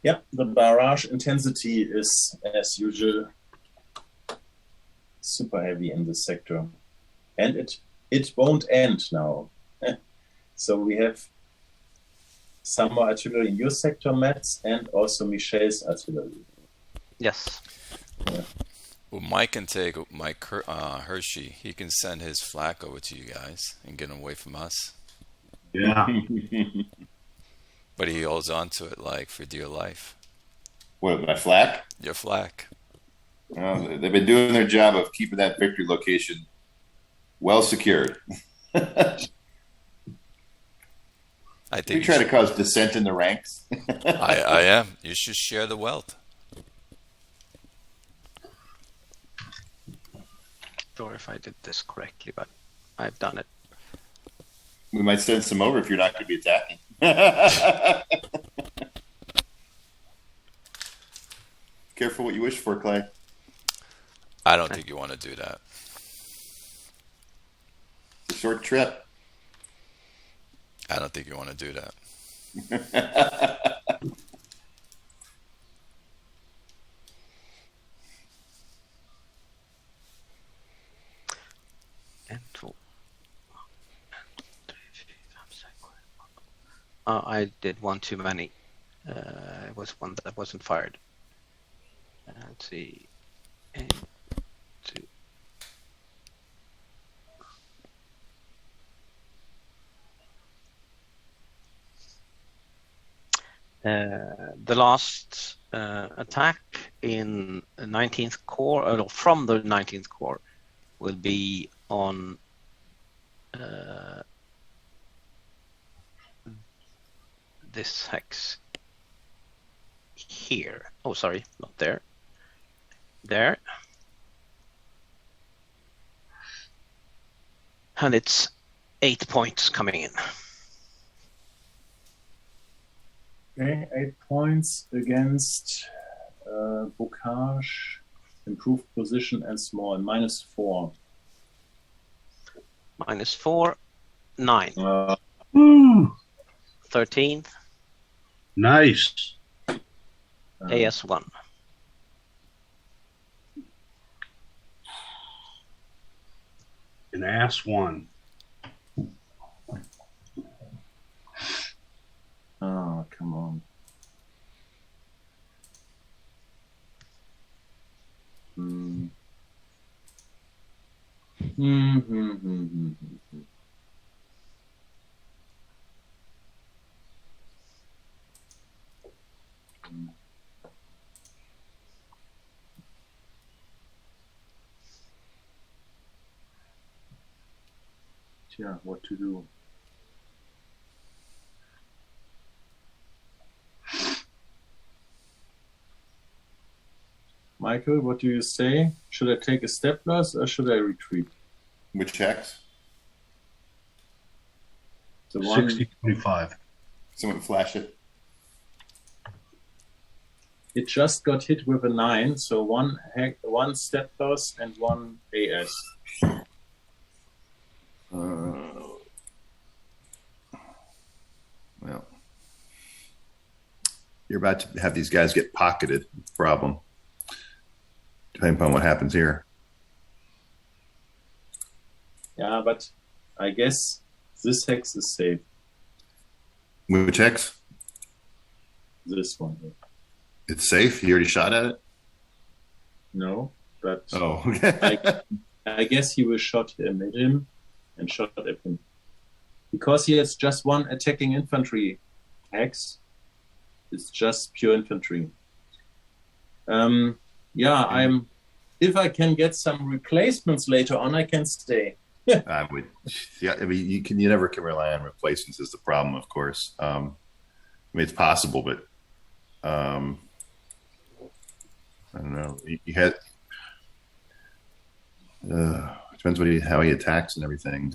Yep, the barrage intensity is, as usual, super heavy in this sector. And it won't end now. So we have some more artillery in your sector, Mats, and also Michel's artillery. Yes. Well, Mike can take Mike Hershey. He can send his flak over to you guys and get him away from us. Yeah. But he holds on to it like for dear life. What, my flak? Your flak. Well, they've been doing their job of keeping that victory location well secured. I We think try to cause dissent in the ranks. I am. You should share the wealth. Sure if I did this correctly, but I've done it. We might send some over if you're not going to be attacking. Careful what you wish for, Clay. I don't think you want to do that. It's a short trip. I don't think you want to do that. I did one too many. It was one that wasn't fired. Let's see. 1, 2. The last attack in the 19th Corps, or from the 19th Corps, will be on this hex here. Oh, sorry, not there. There. And it's 8 points coming in. Okay, 8 points against Bocage, improved position and small, -4. -4, 9. Woo! 13, Nice. AS1. An ass one. Oh, come on. Hmm. Hmm, hmm, hmm, hmm, hmm. Yeah, what to do? Michael, what do you say? Should I take a step loss or should I retreat? Which hex? The one 60-25. Someone flash it. it just got hit with a 9, so one step loss and one AS. Well, you're about to have these guys get pocketed. Problem. Depending upon what happens here. Yeah, but I guess this hex is safe. Which hex? This one. It's safe. You already shot at it. No, but Oh, I guess he will shot him at him and shot at him. Because he has just one attacking infantry hex. It's just pure infantry. Yeah, if I can get some replacements later on, I can stay. I would. Yeah, I mean, you never can rely on replacements. Is the problem, of course. I mean, it's possible, but I don't know. You had depends how he attacks and everything.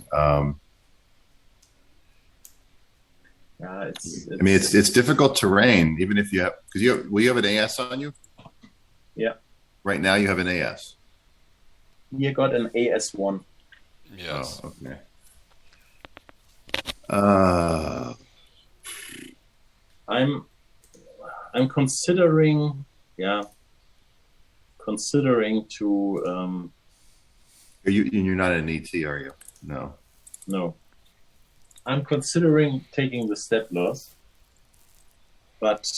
Yeah, it's I mean, it's difficult terrain, even if you have will you have an AS on you? Yeah. Right now, you have an AS. You got an AS1. Yes. Oh, okay. I'm considering, to You're not an ET, are you? No. no. I'm considering taking the step loss, but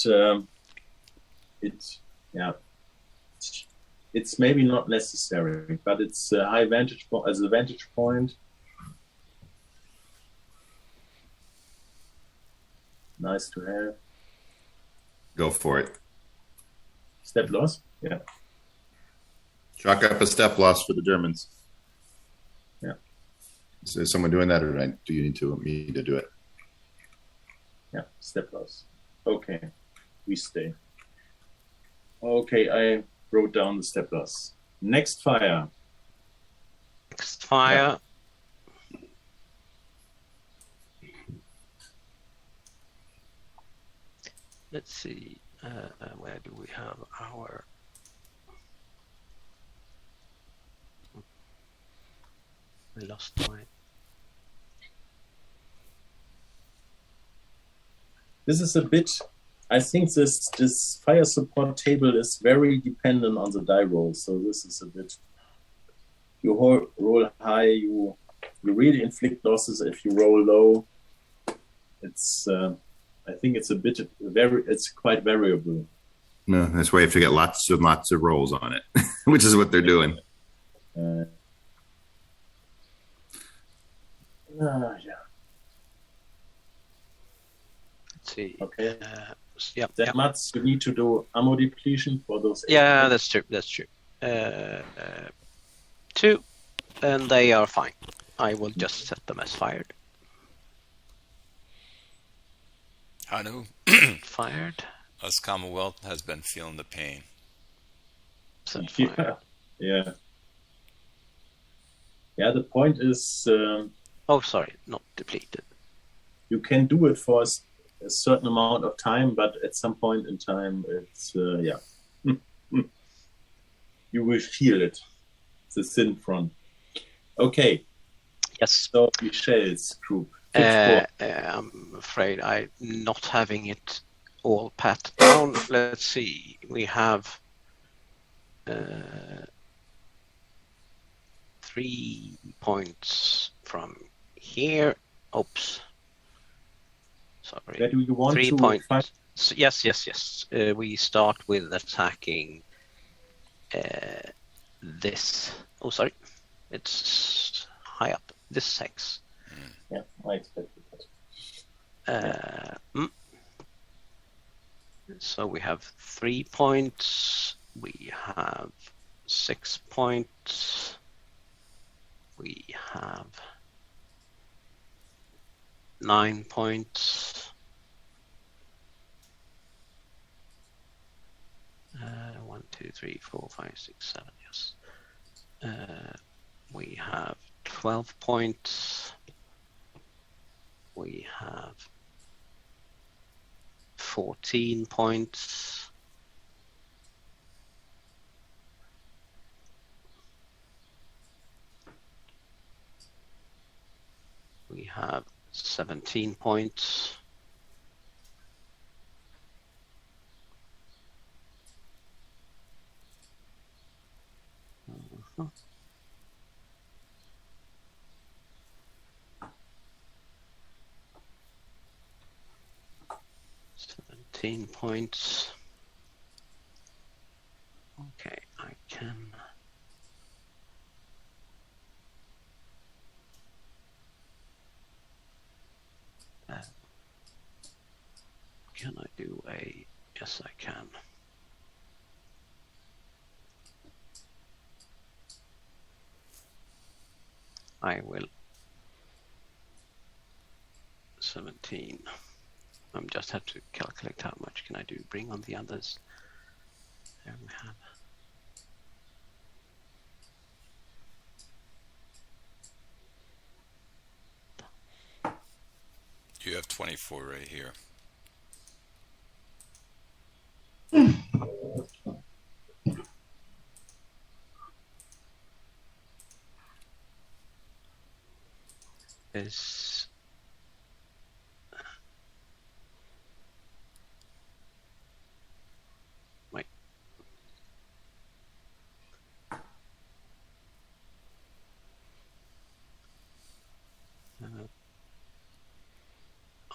it's maybe not necessary, but it's a high vantage point as a vantage point. Nice to have. Go for it. Step loss? Yeah. Chalk up a step loss for the Germans. Yeah. Is someone doing that, or do you need me to do it? Yeah, step loss. Okay, we stay. Okay, I wrote down the step loss. Next fire. Next fire. Let's see. Where do we have our? I lost my. This is a bit. I think this fire support table is very dependent on the die roll. So this is a bit. You roll high, you really inflict losses. If you roll low, it's. I think it's a bit it's quite variable. No, that's why you have to get lots of rolls on it, which is what they're doing. Yeah. Let's see. Okay. Yeah. That much you need to do ammo depletion for those. Yeah, that's true. That's true. 2, and they are fine. I will just set them as fired. Hanu, Fired. us Commonwealth has been feeling the pain. Set fired. Yeah. Yeah, the point is Oh, sorry, not depleted. you can do it for a certain amount of time, but at some point in time, it's you will feel it. The thin front. Okay, Yes. so Michelle's group. Fit score. I'm afraid I'm not having it all pat down. Let's see. We have 3 points from here. Oops. Sorry. Where do you want 3 to points. find? Yes. We start with attacking this. Oh, sorry. It's high up. This hex. Yeah, I expected that. So we have 3 points. We have 6 points. We have 9 points. 1, 2, 3, 4, 5, 6, 7. Yes. We have 12 points. We have 14 points. We have 17 points. Uh-huh. Points. Okay, I can. Can I do a? Yes, I can. I will. 17. I'm just have to calculate how much can I do. Bring on the others. There we have. You have 24 right here. Is wait.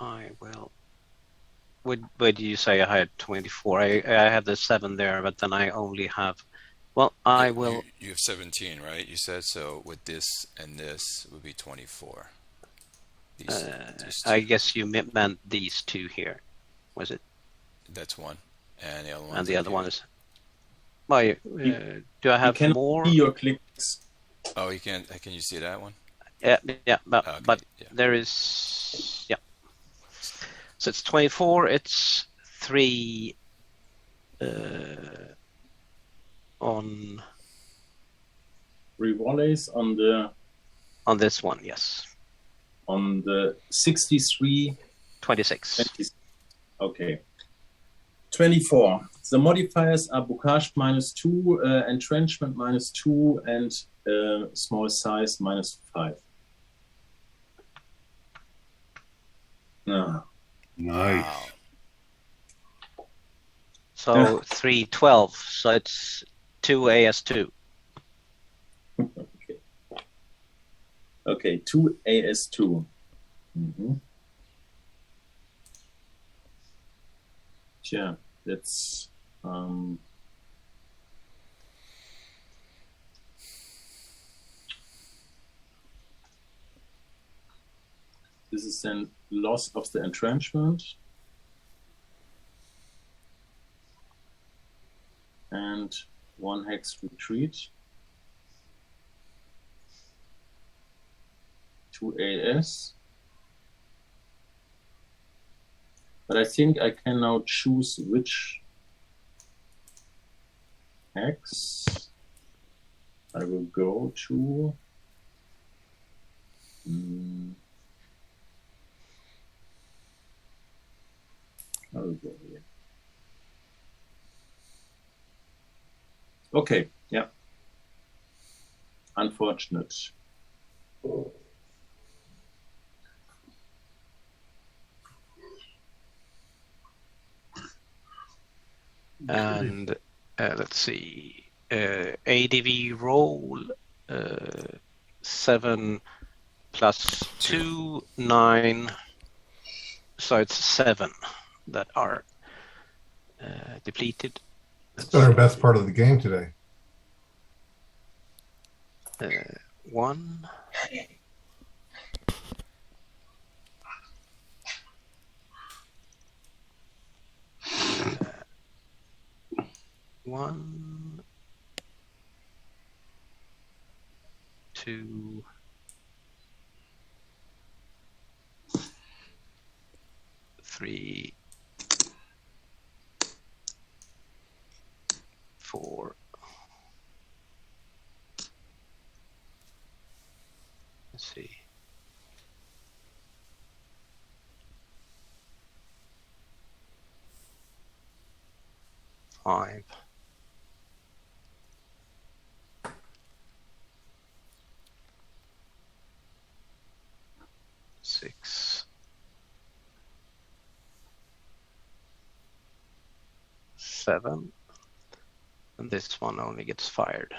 I will. What did you say? I had 24. I had the 7 there, but then I only have. Well, I will. You have 17, right? You said so. With this and this would be 24. These I guess you meant these two here. Was it? That's one, and the other one. And the other one is. Well, do I have more? See your clicks. Oh, you can. Can you see that one? Yeah, but Okay, but yeah. there is. Yeah. So it's 24. It's 3 on 3 volleys on this one. Yes. On the 63. 26. 20, okay. 24. The modifiers are bocage -2, entrenchment -2, and small size -5. Ah. Nice. Wow. So 312. So it's 2 AS2. Okay, 2 AS2. Mm-hmm. Yeah, that's this is then loss of the entrenchment and 1 hex retreat. 2 AS. But I think I can now choose which hex I will go to. Okay, yeah. Unfortunate. And let's see, ADV roll 7 plus 2, 9. So it's 7 that are depleted. It's been our best part of the game today. 1. One, 2, 3, 4. Let's see. 5. 6. 7. And this one only gets fired.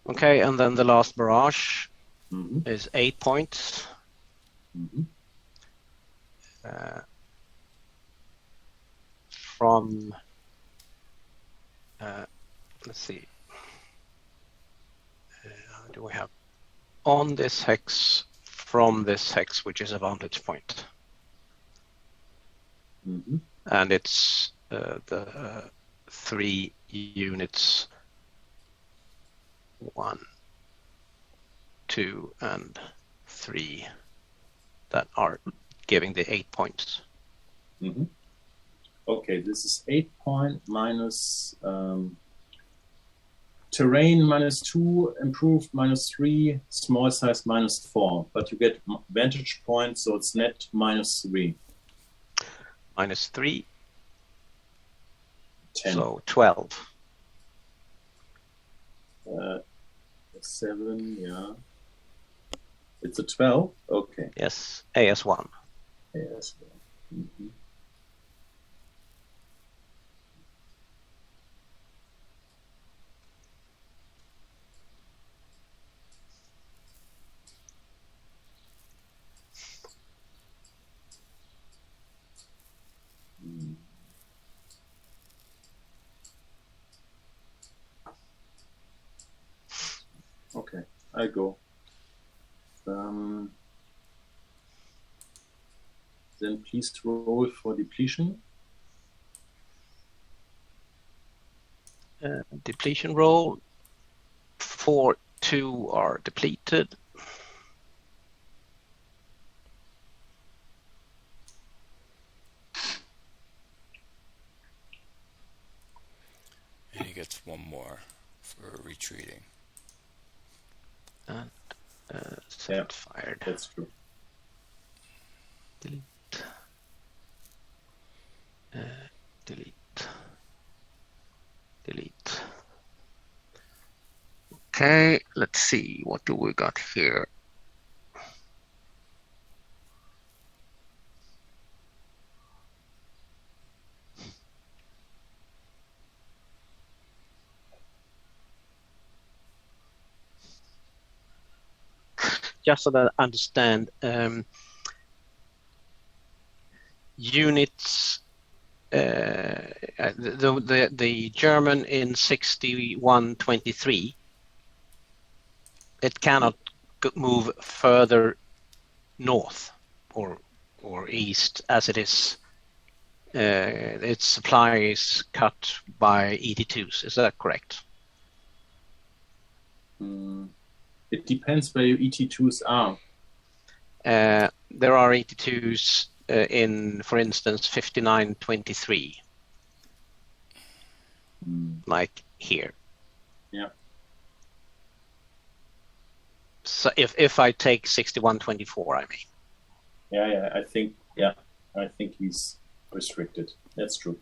Okay, and then the last barrage is 8 points. From, let's see, do we have on this hex, from this hex, which is a vantage point. And it's the 3 units, 1, 2, and 3 that are giving the 8 points. Okay, this is 8 point minus terrain -2, improved -3, small size -4. But you get vantage points, so it's net -3. -3. 10. So 12. 7, yeah. It's a 12? Okay. Yes, AS1. Yes. Okay, I go. Then please roll for depletion. Depletion roll. 4, 2 are depleted. And he gets 1 more for retreating. And set fired. That's true. Delete. Delete. Delete. Okay, let's see. What do we got here? Just so that I understand, units, the German in 6123, it cannot move further north or east as it is. Its supply is cut by ED2s. Is that correct? It depends where your ET2s are. There are ET2s in, for instance, 5923, like here. Yeah. So if I take 6124, I mean. Yeah, I think he's restricted. That's true.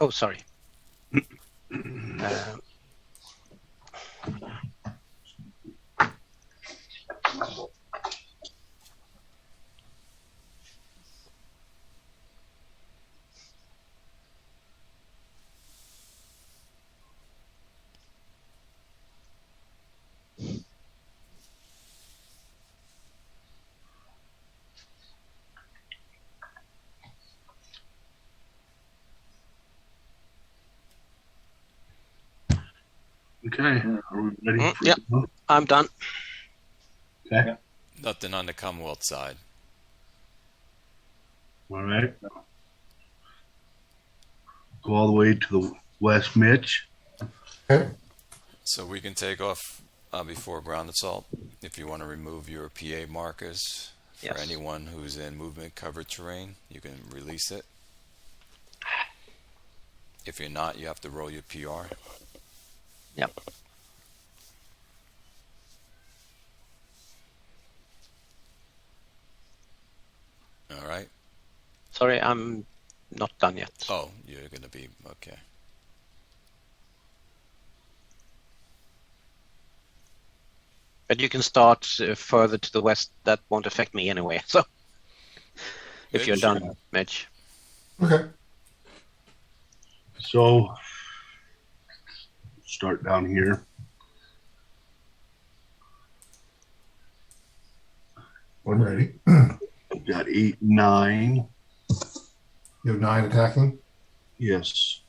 Oh, sorry. Okay, are we ready? For Yep. I'm done. Okay. Nothing on the Commonwealth side. All right. Go all the way to the west, Mitch. Okay. So we can take off before ground assault if you want to remove your PA markers. For Yes. anyone who's in movement covered terrain, you can release it. If you're not, you have to roll your PR. Yep. All right. Sorry, I'm not done yet. Oh, you're going to be okay. But you can start further to the west. That won't affect me anyway. So, if you're Mitch? done, Mitch. Okay. So start down here. I'm ready. We've got 8, 9. You have 9 attacking. Yes.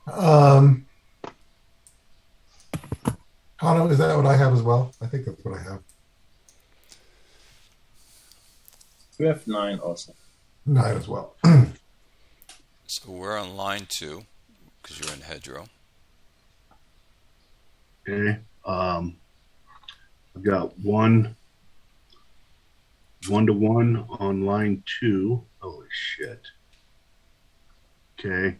Kano, is that what I have as well? I think that's what I have. You have 9 also. 9 as well. So we're on line 2 because you're in hedgerow. Okay. I've got 1 1-to-1 on line 2. Holy shit. Okay.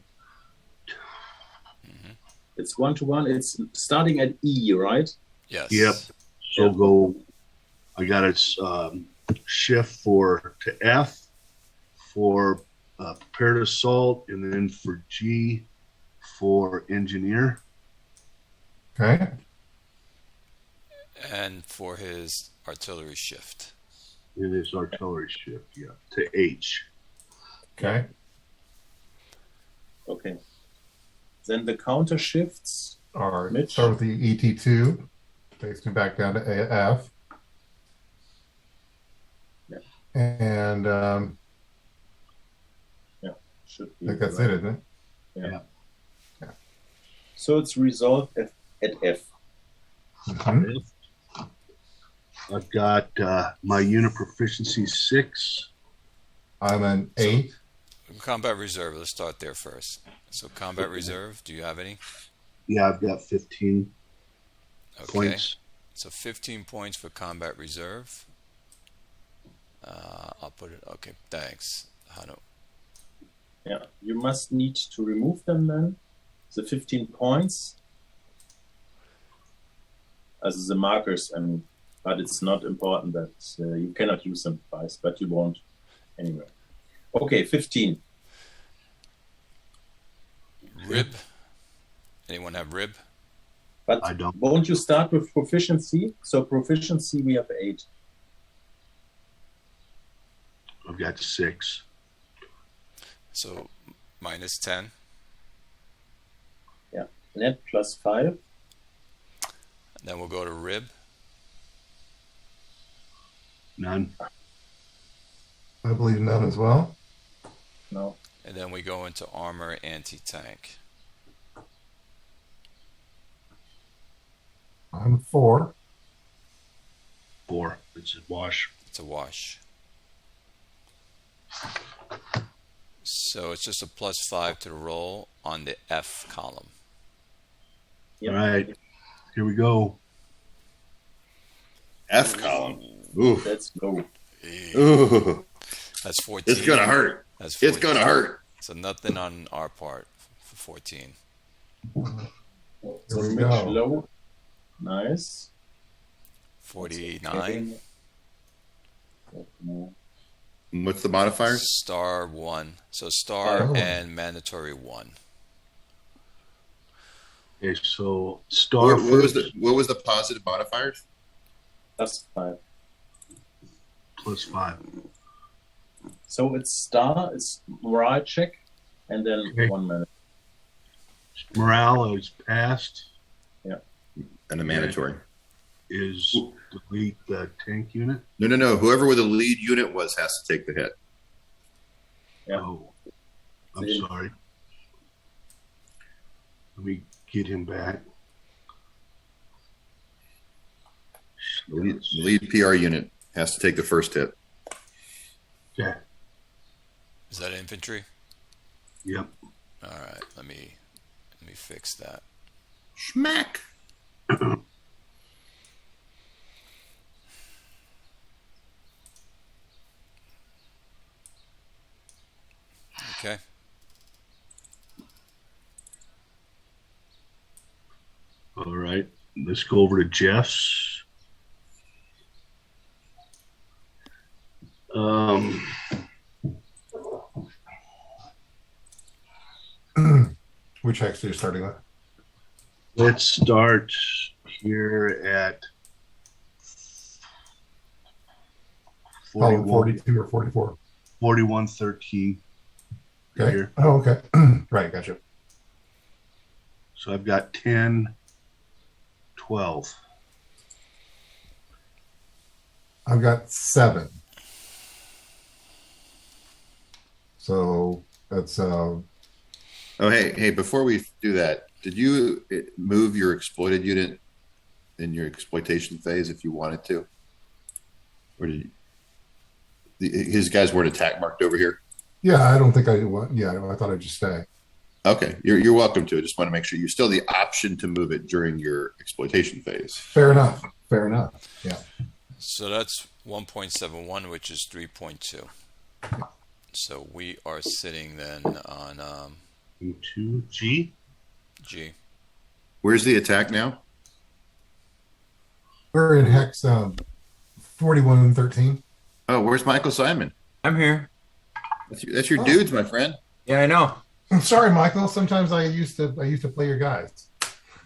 It's 1-to-1. It's starting at E, right? Yes. Yep. So go. I got it shift to F for prepared assault, and then for G for engineer. Okay. And for his artillery shift. In his artillery shift, yeah, to H. Okay. Okay. Then the counter shifts. All right. Mitch? Start with the ET2. Takes me back down to AF. Yeah. And Should I be think that's right. it, isn't it? Yeah. Yeah. So it's resolved at F. Mhm. I've got my unit proficiency 6. I'm an 8. Combat reserve. Let's start there first. So combat reserve. Do you have any? Yeah, I've got 15 Okay. points. So 15 points for combat reserve. I'll put it. Okay. Thanks, Hano. Yeah. You must need to remove them then. The 15 points. As the markers, I mean, but it's not important that you cannot use them twice, but you won't anyway. Okay, 15. Rib. Anyone have rib? But I don't. won't you start with proficiency? So proficiency, we have 8. I've got 6. So minus 10. Yeah. Net plus 5. Then we'll go to rib. None. I believe none as well. No. And then we go into armor anti-tank. I'm 4. 4. It's a wash. It's a wash. So it's just a plus 5 to the roll on the F column. Yep. All right. Here we go. F column. Ooh. That's low. Ooh. That's 14. It's gonna hurt. That's 14. It's gonna hurt. So nothing on our part for 14. So we Mitch go. low. Nice. 49. No. What's the modifiers? Star 1. So star Oh. and mandatory 1. Okay, so star What was the positive modifiers? That's 5. plus 5. So it's star, it's morale check, and then Okay. 1 minute. Morale is passed. And a mandatory. Is delete the tank unit. No. Whoever with the lead unit was has to take the hit. Yeah. Oh, I'm See. sorry. Let me get him back. The lead PR unit has to take the first hit. Okay. Is that infantry? Yep. All right. Let me fix that. Schmack. Okay. All right. Let's go over to Jeff's. Which hex are you starting with? Let's start here at Oh, 41, 42 or 44. 4113. Okay. Here. Oh, okay. Right, gotcha. So I've got 10, 12. I've got 7. So that's Oh, hey! Before we do that, did you move your exploited unit in your exploitation phase if you wanted to, or did his guys weren't attack marked over here? yeah. I don't think I want. Yeah, I thought I'd just stay. Okay, you're welcome to. I just want to make sure you still have the option to move it during your exploitation phase. Fair enough. Fair enough. Yeah. So that's 1.71, which is 3.2. So we are sitting then on Into G. G. Where's the attack now? We're in hex 4113. Oh, where's Michael Simon? I'm here. That's your dudes, my friend. Yeah, I know. I'm sorry, Michael. Sometimes I used to play your guys.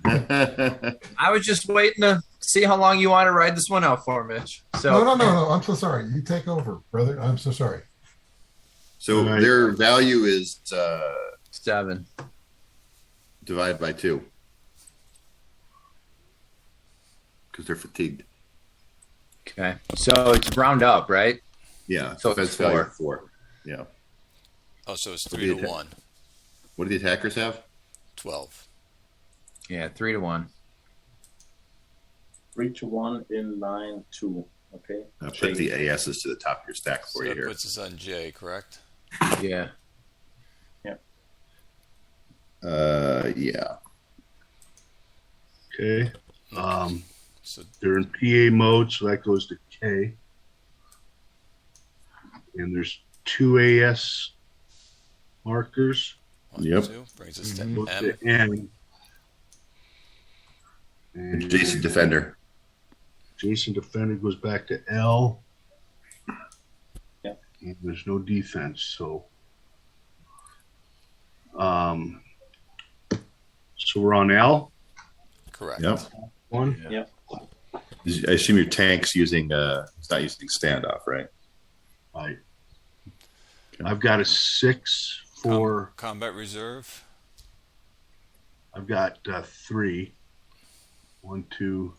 I was just waiting to see how long you want to ride this one out for, Mitch. So No. I'm so sorry. You take over, brother. I'm so sorry. So Right. their value is 7. divided by 2 because they're fatigued. Okay. So it's round up, right? Yeah, So defense it's value 4. of 4. Yeah. Oh, so it's What 3 do to you 1. What do the attackers have? 12. Yeah, 3 to 1. 3 to 1 in line 2. Okay. I'll put the ASs to the top of your stack So for you that here. puts us on J, correct? Yeah. Yeah. Okay. So They're in PA mode, so that goes to K. And there's 2 AS markers. 1, Yep. 2 brings us to Goes M. to N. And Jason Defender. Jason Defender goes back to L. Yeah. And there's no defense, so so we're on L. Correct. Yep. One. Yeah. I assume your tank's using it's not using standoff, right? Right. I've got a 6 for. Combat reserve. I've got 3. 1, 2,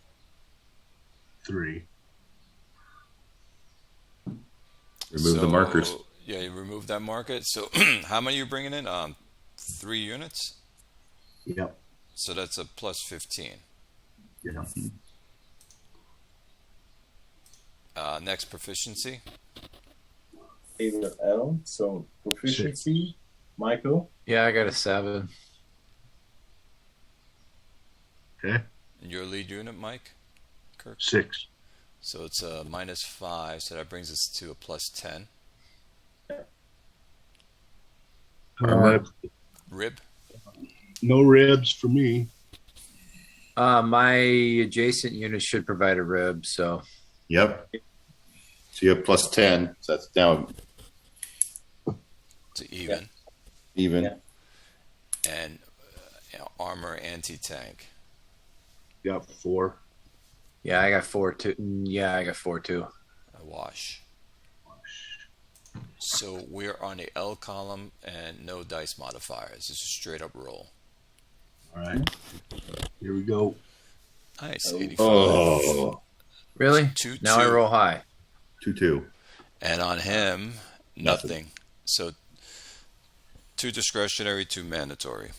3. Remove the markers. Yeah, you remove that marker. So how many are you bringing in? 3 units. Yep. So that's a plus 15. Yeah. Next proficiency. A with L. So proficiency, Michael. Yeah, I got a 7. Okay. And your lead unit, Mike? Kirk? 6. So it's a minus 5. So that brings us to a plus 10. Rib. No ribs for me. My adjacent unit should provide a rib, so Yep. So you have plus 10. So that's now to even, Even. Yeah. and armor anti-tank. Got 4. Yeah, I got 4 too. Yeah, I got 4 too. A wash. So we're on the L column and no dice modifiers. This is straight up roll. All right. Here we go. Nice, Oh. 85. Oh, Really? Two, Now I two. roll high. 2-2. And on him, Nothing. nothing. So 2 discretionary, 2 mandatory.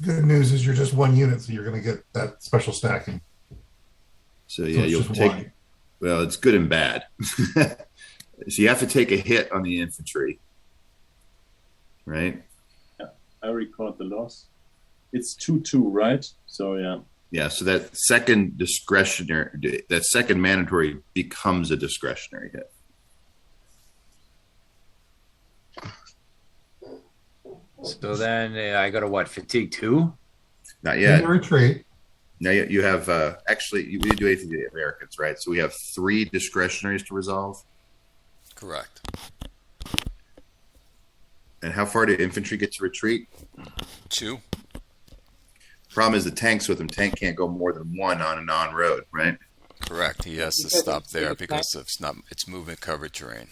Good news is you're just 1 unit, so you're going to get that special stacking. So So yeah, it's you'll just take. one. Well, it's good and bad. So you have to take a hit on the infantry, right? I record the loss. It's 2-2, right? So yeah. Yeah. So that second discretionary, that second mandatory becomes a discretionary hit. So then I go to what? Fatigue 2? Not In yet. the retreat, Now you have actually we didn't do anything to the Americans, right? So we have 3 discretionaries to resolve. Correct. And how far do infantry get to retreat? 2. Problem is the tanks with them. Tank can't go more than 1 on a non-road, right? Correct. He has to stop there because it's movement covered terrain.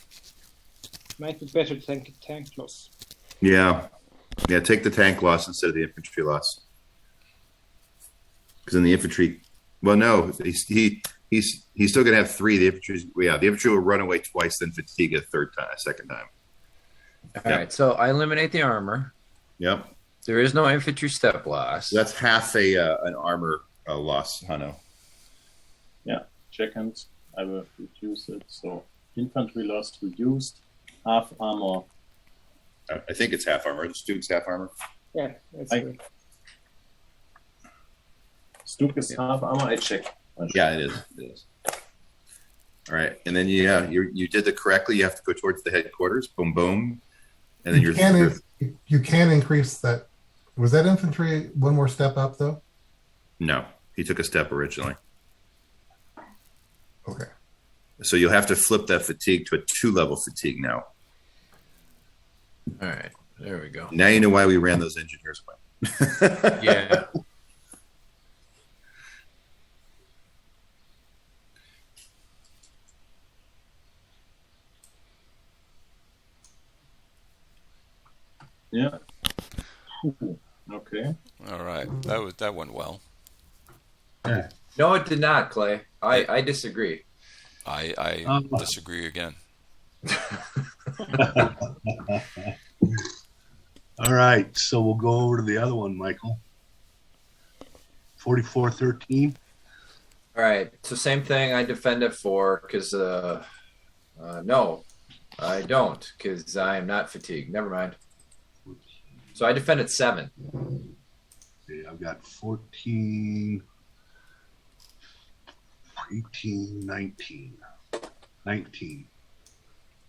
Might be better to take a tank loss. Yeah. Yeah, take the tank loss instead of the infantry loss. Because in the infantry, well, no, he's still gonna have 3. The infantry will run away twice, then fatigue a second time. All Yeah. right, so I eliminate the armor. Yep. There is no infantry step loss. So that's half an armor loss, Hano. Second, I will reduce it. So infantry loss reduced, half armor. I think it's half armor. The Stuke's half armor. Yeah, that's I- good. Stuke is half armor. I check. Yeah, it is. It is. All right, and then you did it correctly. You have to go towards the headquarters. Boom, boom, and then you can increase that. Was that infantry 1 more step up, though? No, he took a step originally. Okay. So you'll have to flip that fatigue to a 2-level fatigue now. All right, there we go. Now you know why we ran those engineers away. Yeah. Yeah. Okay. All right. That went well. No, it did not, Clay. I disagree. I disagree again. All right, so we'll go over to the other one, Michael. 44-13. All right, so same thing. I defend at 4 because no, I don't because I am not fatigued. Never mind. So I defend at 7. Okay, I've got 14, 18, 19. 19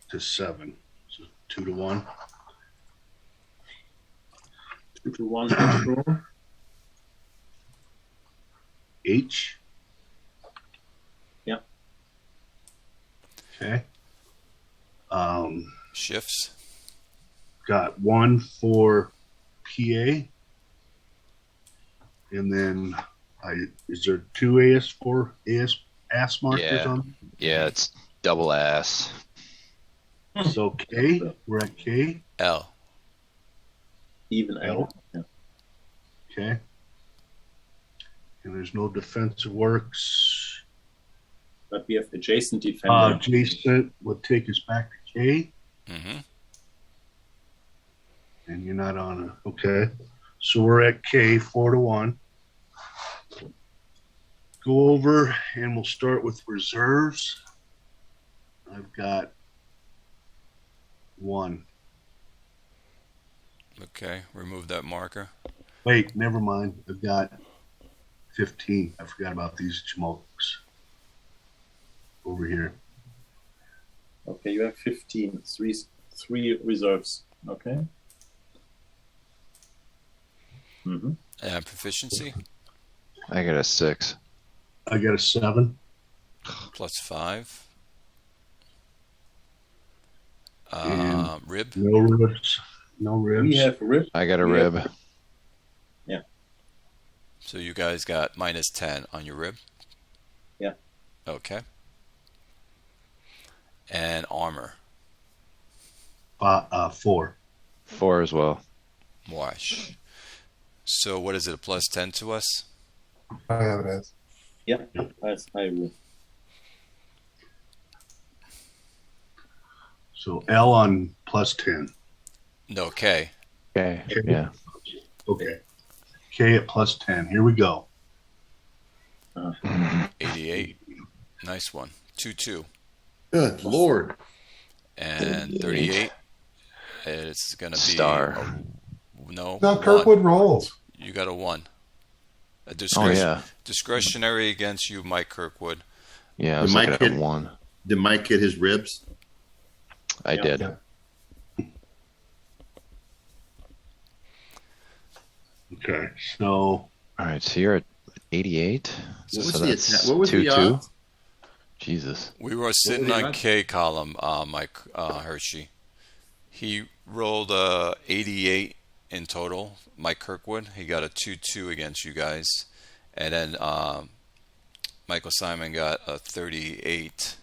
to 7. So 2-1. 2-1 control. H. Yeah. Okay. Shifts. Got 1 for PA. And then is there 2 AS4 ass markers Yeah. on? Yeah, it's double ass. So K, we're at K. L. Even L. L. Yeah. Okay. And there's no defensive works. But we have adjacent defender. Jason would take us back to K. Mm-hmm. And you're not on it. Okay. So we're at K, 4-1. Go over and we'll start with reserves. I've got 1. Okay. Remove that marker. Wait, never mind. I've got 15. I forgot about these smokes over here. Okay, you have 15. Three reserves. Okay. Mm-hmm. Proficiency I got a 6. I got a 7. +5. Rib. No ribs. No ribs. We have rib. I got a We have- rib. So you guys got -10 on your rib? Yeah. Okay. And armor. 4. 4 as well. Wash. So what is it, a +10 to us? I have it as. Yeah, I will. So L on +10. No, K. Okay. Yeah. Okay. K at +10. Here we go. 88. Nice one. 2-2. Good Lord. And 38. It's going to be... Star. No. No, 1. Kirkwood rolls. You got a 1. A Oh, yeah. discretionary against you, Mike Kirkwood. Yeah, I was Did looking Mike at hit- 1. Did Mike get his ribs? I Yeah. did. Yeah. Okay. So All right, so you're at 88. So, What was so the that's atta- what was the 2-2. odds? Jesus. We were sitting the on odds? K column, Mike Hershey. He rolled 88 in total. Mike Kirkwood. He got a 2-2 against you guys. And then Michael Simon got a 38.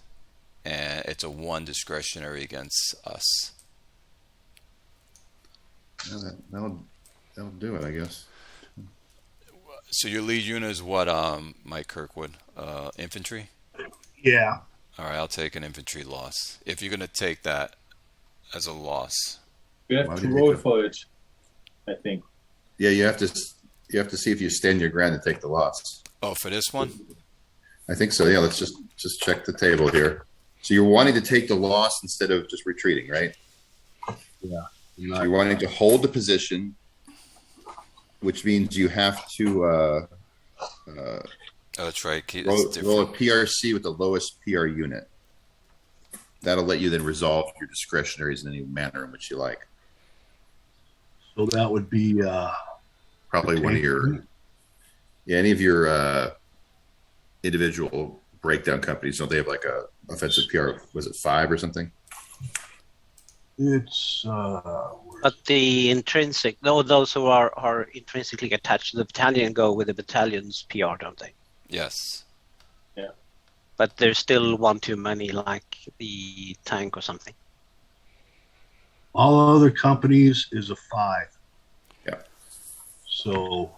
And it's a 1 discretionary against us. Yeah, that'll do it, I guess. So your lead unit is what, Mike Kirkwood? Infantry? yeah, All right, I'll take an infantry loss. If you're going to take that as a loss. We Why have would to you roll take for it, I think. Yeah, you have to see if you stand your ground and take the loss. Oh, for this one? I think so. Yeah, let's just check the table here. So you're wanting to take the loss instead of just retreating, right? So you're wanting to hold the position, which means you have to Oh, that's right. It's roll a different. PRC with the lowest PR unit. That'll let you then resolve your discretionaries in any manner in which you like. so that would be Probably one of your, any of your individual breakdown companies. Don't they have like a offensive PR? Was it 5 or something? it's But the intrinsic, those who are intrinsically attached to the battalion go with the battalion's PR, don't they? Yes. But there's still one too many, like the tank or something. all other companies is a 5. Yeah. So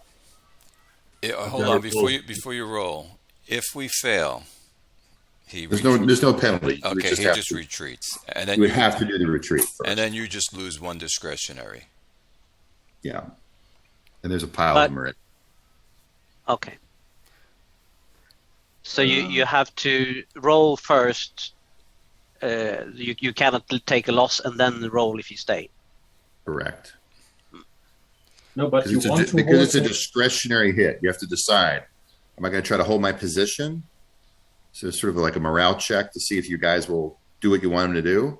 Hold on before you roll. If we fail, There's no penalty. You Okay, just he have just to, retreats, and then you would have to do the retreat first. and then you just lose 1 discretionary. Yeah. And there's a pile But- of them already. Okay. So you have to roll first. You cannot take a loss and then roll if you stay. Correct. No, but you want to Because hold it's a for- discretionary hit. You have to decide, am I going to try to hold my position? So it's sort of like a morale check to see if you guys will do what you want them to do,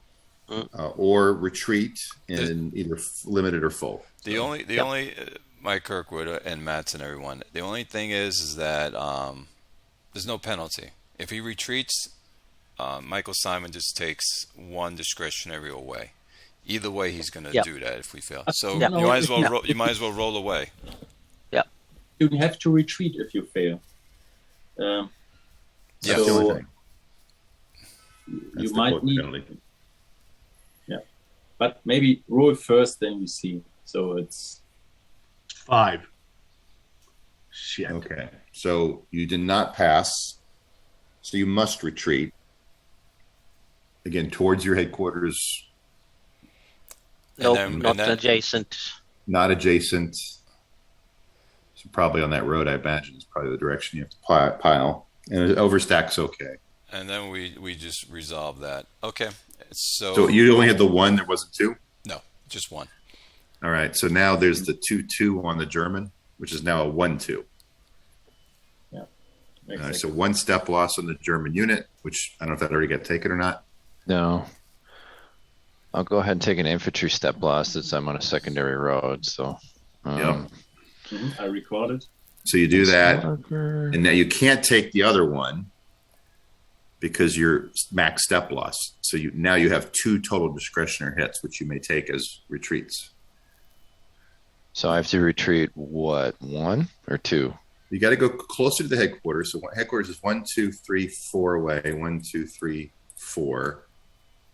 or retreat in either limited or full. The only Mike Kirkwood and Matts and everyone. The only thing is that there's no penalty. If he retreats, Michael Simon just takes 1 discretionary away. Either way, he's going to Yep. do that if we fail. So Yep. you might as well Yeah. you might as well roll away. You have to retreat if you fail. Yeah. That's the only So thing. That's you the might quote need, penalty. but maybe roll first, then you see. So it's 5. Shit. Okay. So you did not pass. So you must retreat. Again, towards your headquarters, Nope, then- not and then- adjacent. not adjacent. So probably on that road, I imagine, is probably the direction you have to pile. And overstack's okay. And then we just resolve that. Okay. So, So you only had the 1, there wasn't 2? no, just 1. All right. So now there's the 2-2 on the German, which is now a 1-2. All right, so 1 step loss on the German unit, which I don't know if that already got taken or not. No. I'll go ahead and take an infantry step loss since I'm on a secondary road. So, I recorded. So you do that, Slugger. and now you can't take the other one because you're max step loss. So now you have 2 total discretionary hits, which you may take as retreats. So I have to retreat what, 1 or 2? You got to go closer to the headquarters. So headquarters is 1, 2, 3, 4 away. 1, 2, 3, 4.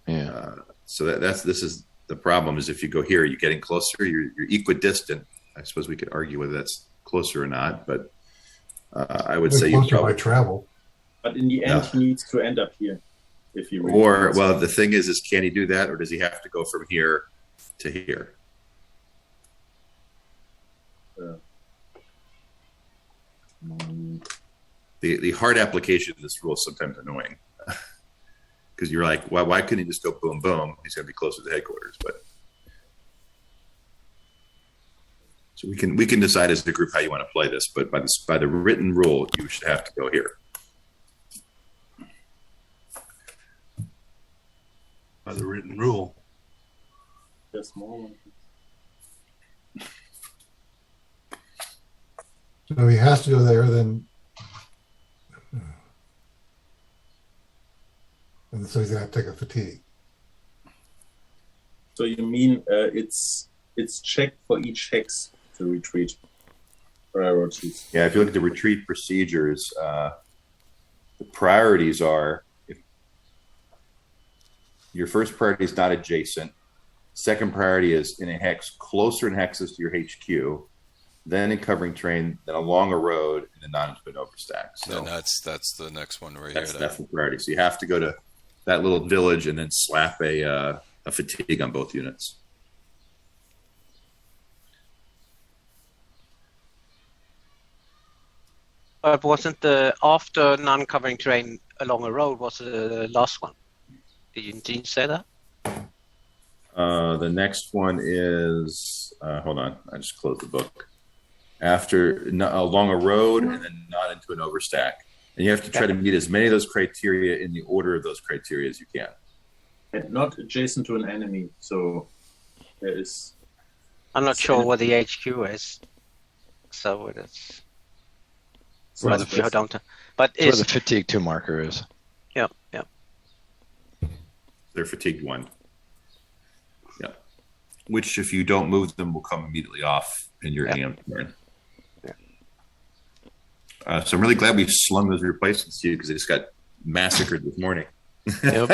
Yeah. So this is the problem. Is if you go here, you're getting closer. You're equidistant. I suppose we could argue whether that's closer or not, but I would say you closer probably by travel. But in the end, he needs to end up here. If he really Or wants. well, the thing is can he do that, or does he have to go from here to here? The hard application of this rule is sometimes annoying because you're like, why couldn't he just go boom boom? He's going to be closer to the headquarters, but so we can decide as a group how you want to play this. But by the written rule, you should have to go here. By the written rule. The small one. So he has to go there, then. And so he's going to have to take a fatigue. So you mean it's checked for each hex to retreat priorities? Yeah, if you look at the retreat procedures, the priorities are if your first priority is not adjacent. Second priority is in a hex closer in hexes to your HQ, then in covering terrain, then along a road, and then not into an overstack. So Then that's the next one right that's here. the priority. So you have to go to that little village and then slap a fatigue on both units. But wasn't the after non-covering terrain along a road was the last one? Didn't you say that? The next one is hold on, I just closed the book. After along a road and then not into an overstack, and you have to try to meet as many of those criteria in the order of those criteria as you can. And not adjacent to an enemy. So there is. I'm not sure what the HQ is, so it's. Where But you don't. But Where is the fatigue 2 marker is. yeah. They're fatigued 1. Yeah, which if you don't move them will come immediately off in your AM turn. So I'm really glad we slung those replacements to you because they just got massacred this morning. Yep.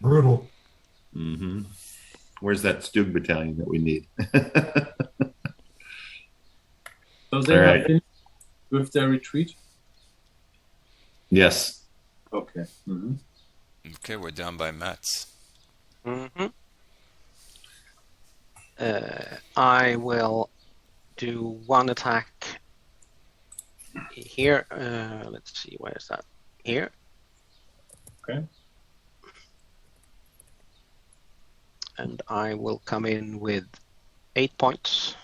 Brutal. Mm-hmm. Where's that Stug battalion that we need? So they All have right. finished with their retreat? Yes. Okay. Mm-hmm. Okay, we're down by Mets. Mm-hmm. I will do 1 attack here. Let's see, where is that? Here. Okay. And I will come in with 8 points.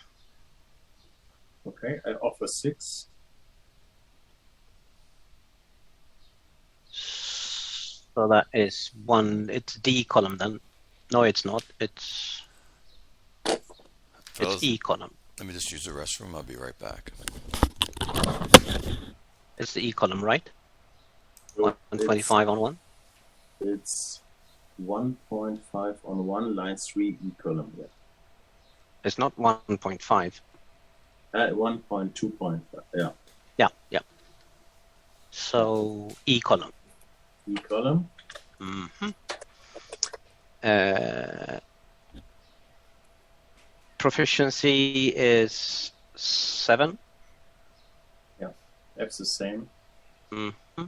Okay, I offer 6. So that is 1. It's D column then. No, it's not. It's Fellas, E column. let me just use the restroom. I'll be right back. It's the E column, right? So 125 on 1. It's 1.5 on 1, line 3, E column. Yeah. It's not 1.5. 1.2.5. Yeah. Yeah. So E column. E column. Mm-hmm. Proficiency is 7. That's the same. Mm-hmm.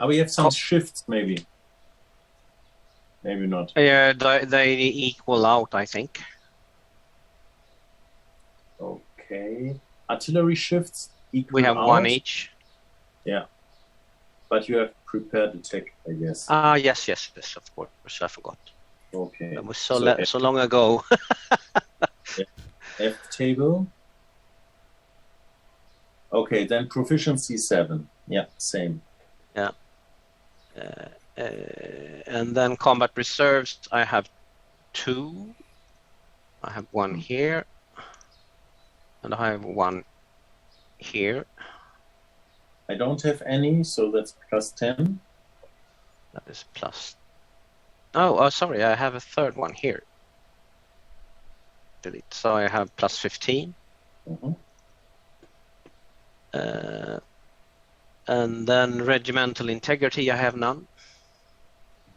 We have some shifts, maybe. Maybe not. Yeah, they equal out, I think. Okay. Artillery shifts equal We have out. 1 each. Yeah. But you have prepared attack, I guess. Yes, of course. I forgot. Okay. That was So so long ago. F table. Okay, then proficiency 7. Yeah, same. And then combat reserves, I have 2. I have 1 here. And I have 1 here. I don't have any, so that's plus 10. That is plus. Oh, sorry, I have a third one here. Delete. So I have plus 15. Mhm. And then regimental integrity, I have none.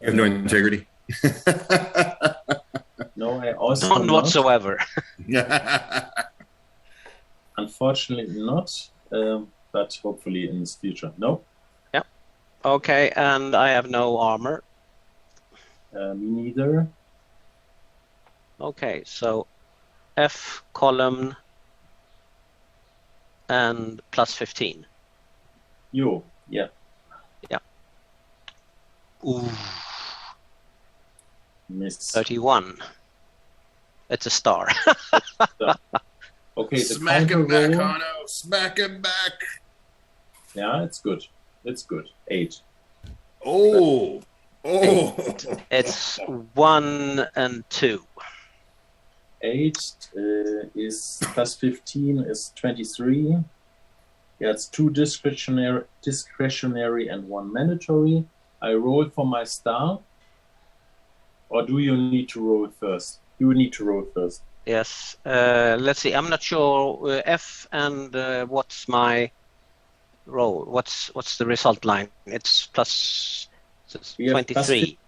You have no integrity. No, I also None not. whatsoever. Unfortunately not, but hopefully in the future. No, Okay, and I have no armor. me neither. Okay, so F column and plus 15. You, yeah. Ooh, Miss. 31. It's a star. Okay, the Smack counter him back, roll. Hano. Smack him back. Yeah, it's good. It's good. 8. Oh. It's 1 and 2. 8 is plus 15 is 23. Yeah, it's 2 discretionary and 1 mandatory. I roll for my star. Or do you need to roll first? You need to roll first. Yes. Let's see. I'm not sure. F and what's my roll? What's the result line? It's plus We have plus 23.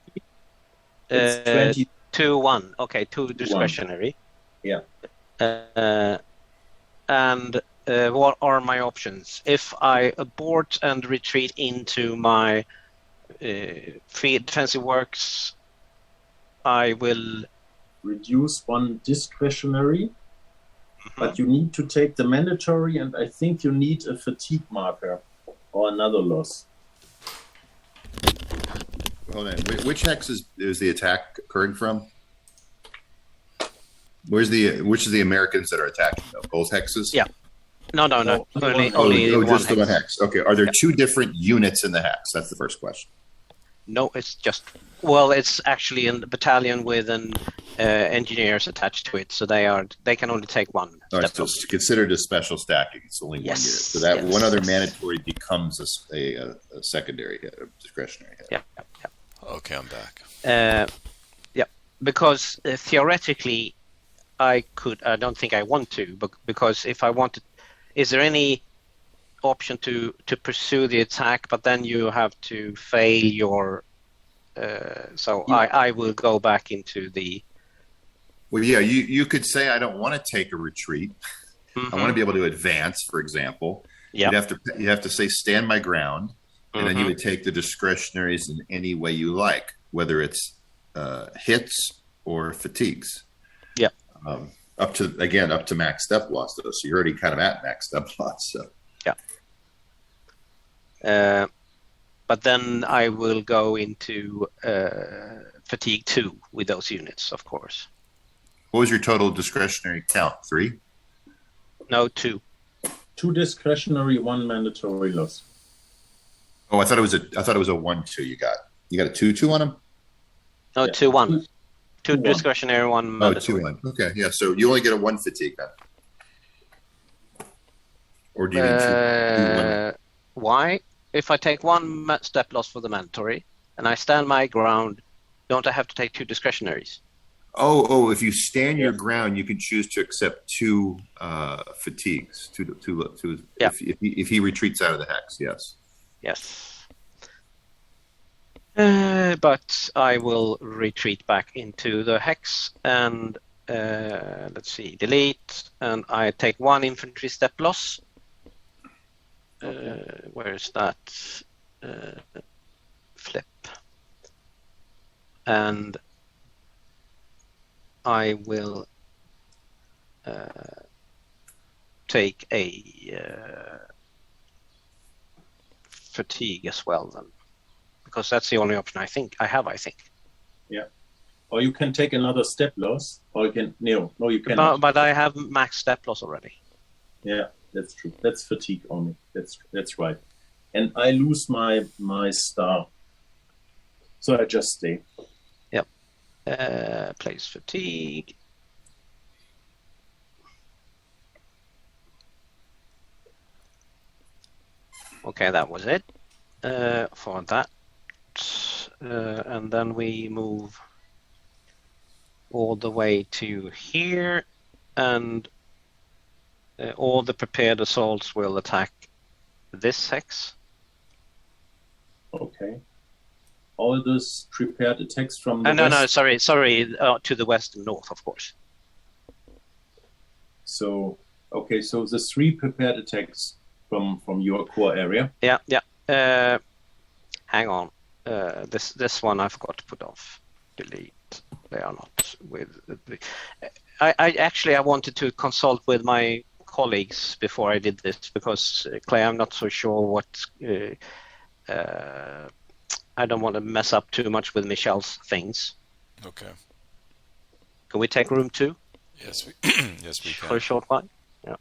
It's 20. 2, 1. Okay, 2 discretionary. Yeah. And what are my options? If I abort and retreat into my defensive works, I will Reduce 1 discretionary, but you need to take the mandatory, and I think you need a fatigue marker or another loss. Hold on. Which hex is the attack occurring from? Which is the Americans that are attacking though? Both hexes? Yeah. No. Only one just the one hex. hex. Okay. Are there two different units in the hex? That's the first question. No, it's just it's actually a battalion with an engineers attached to it, so they can only take one. All right, step so up. it's considered a special stacking. It's only Yes, one unit. So that yes, one other yes. mandatory becomes a secondary hit, a discretionary hit. Yeah. Okay, I'm back. Because theoretically, I don't think I want to, but because if I wanted, is there any option to pursue the attack? But then you have to fail your. I will go back into the. Well, yeah, you could say I don't want to take a retreat. Mhm. I want to be able to advance, for example. Yeah. You have to say stand my ground, and then you Mhm. would take the discretionaries in any way you like, whether it's hits or fatigues. Yeah. Up to max step loss though, so you're already kind of at max step loss. So But then I will go into fatigue 2 with those units, of course. what was your total discretionary count? 3? No, 2. 2 discretionary, 1 mandatory loss. Oh, I thought it was a 1-2. You got a 2-2 on them. No, Yeah. 2, 1. 2 2-1. discretionary, 1 Oh, mandatory. 2-1. Okay, yeah. So you only get a 1 fatigue then, or do you need 2? Why? If I take 1 step loss for the mandatory and I stand my ground, don't I have to take 2 discretionaries? Oh! If you stand your ground, you can choose to accept 2 fatigues. Two. Yeah. If he retreats out of the hex, yes. Yes. But I will retreat back into the hex and let's see, delete, and I take 1 infantry step loss. Where is that? Flip. And I will take a fatigue as well then, because that's the only option I think. Or you can take another step loss, or you can you cannot. But I have max step loss already. Yeah, that's true. That's fatigue only. That's right. And I lose my star, so I just stay. Yep. Place fatigue. Okay, that was it for that. And then we move all the way to here, and all the prepared assaults will attack this hex. Okay. All those prepared attacks from the No, west. sorry, to the west and north, of course. So okay, so the 3 prepared attacks from your core area. Yeah. Hang on. This one I forgot to put off. Delete. They are not with. I wanted to consult with my colleagues before I did this, because Claire, I'm not so sure what. I don't want to mess up too much with Michelle's things. Okay. Can we take room 2? Yes, we yes we For a can. short while? Yeah.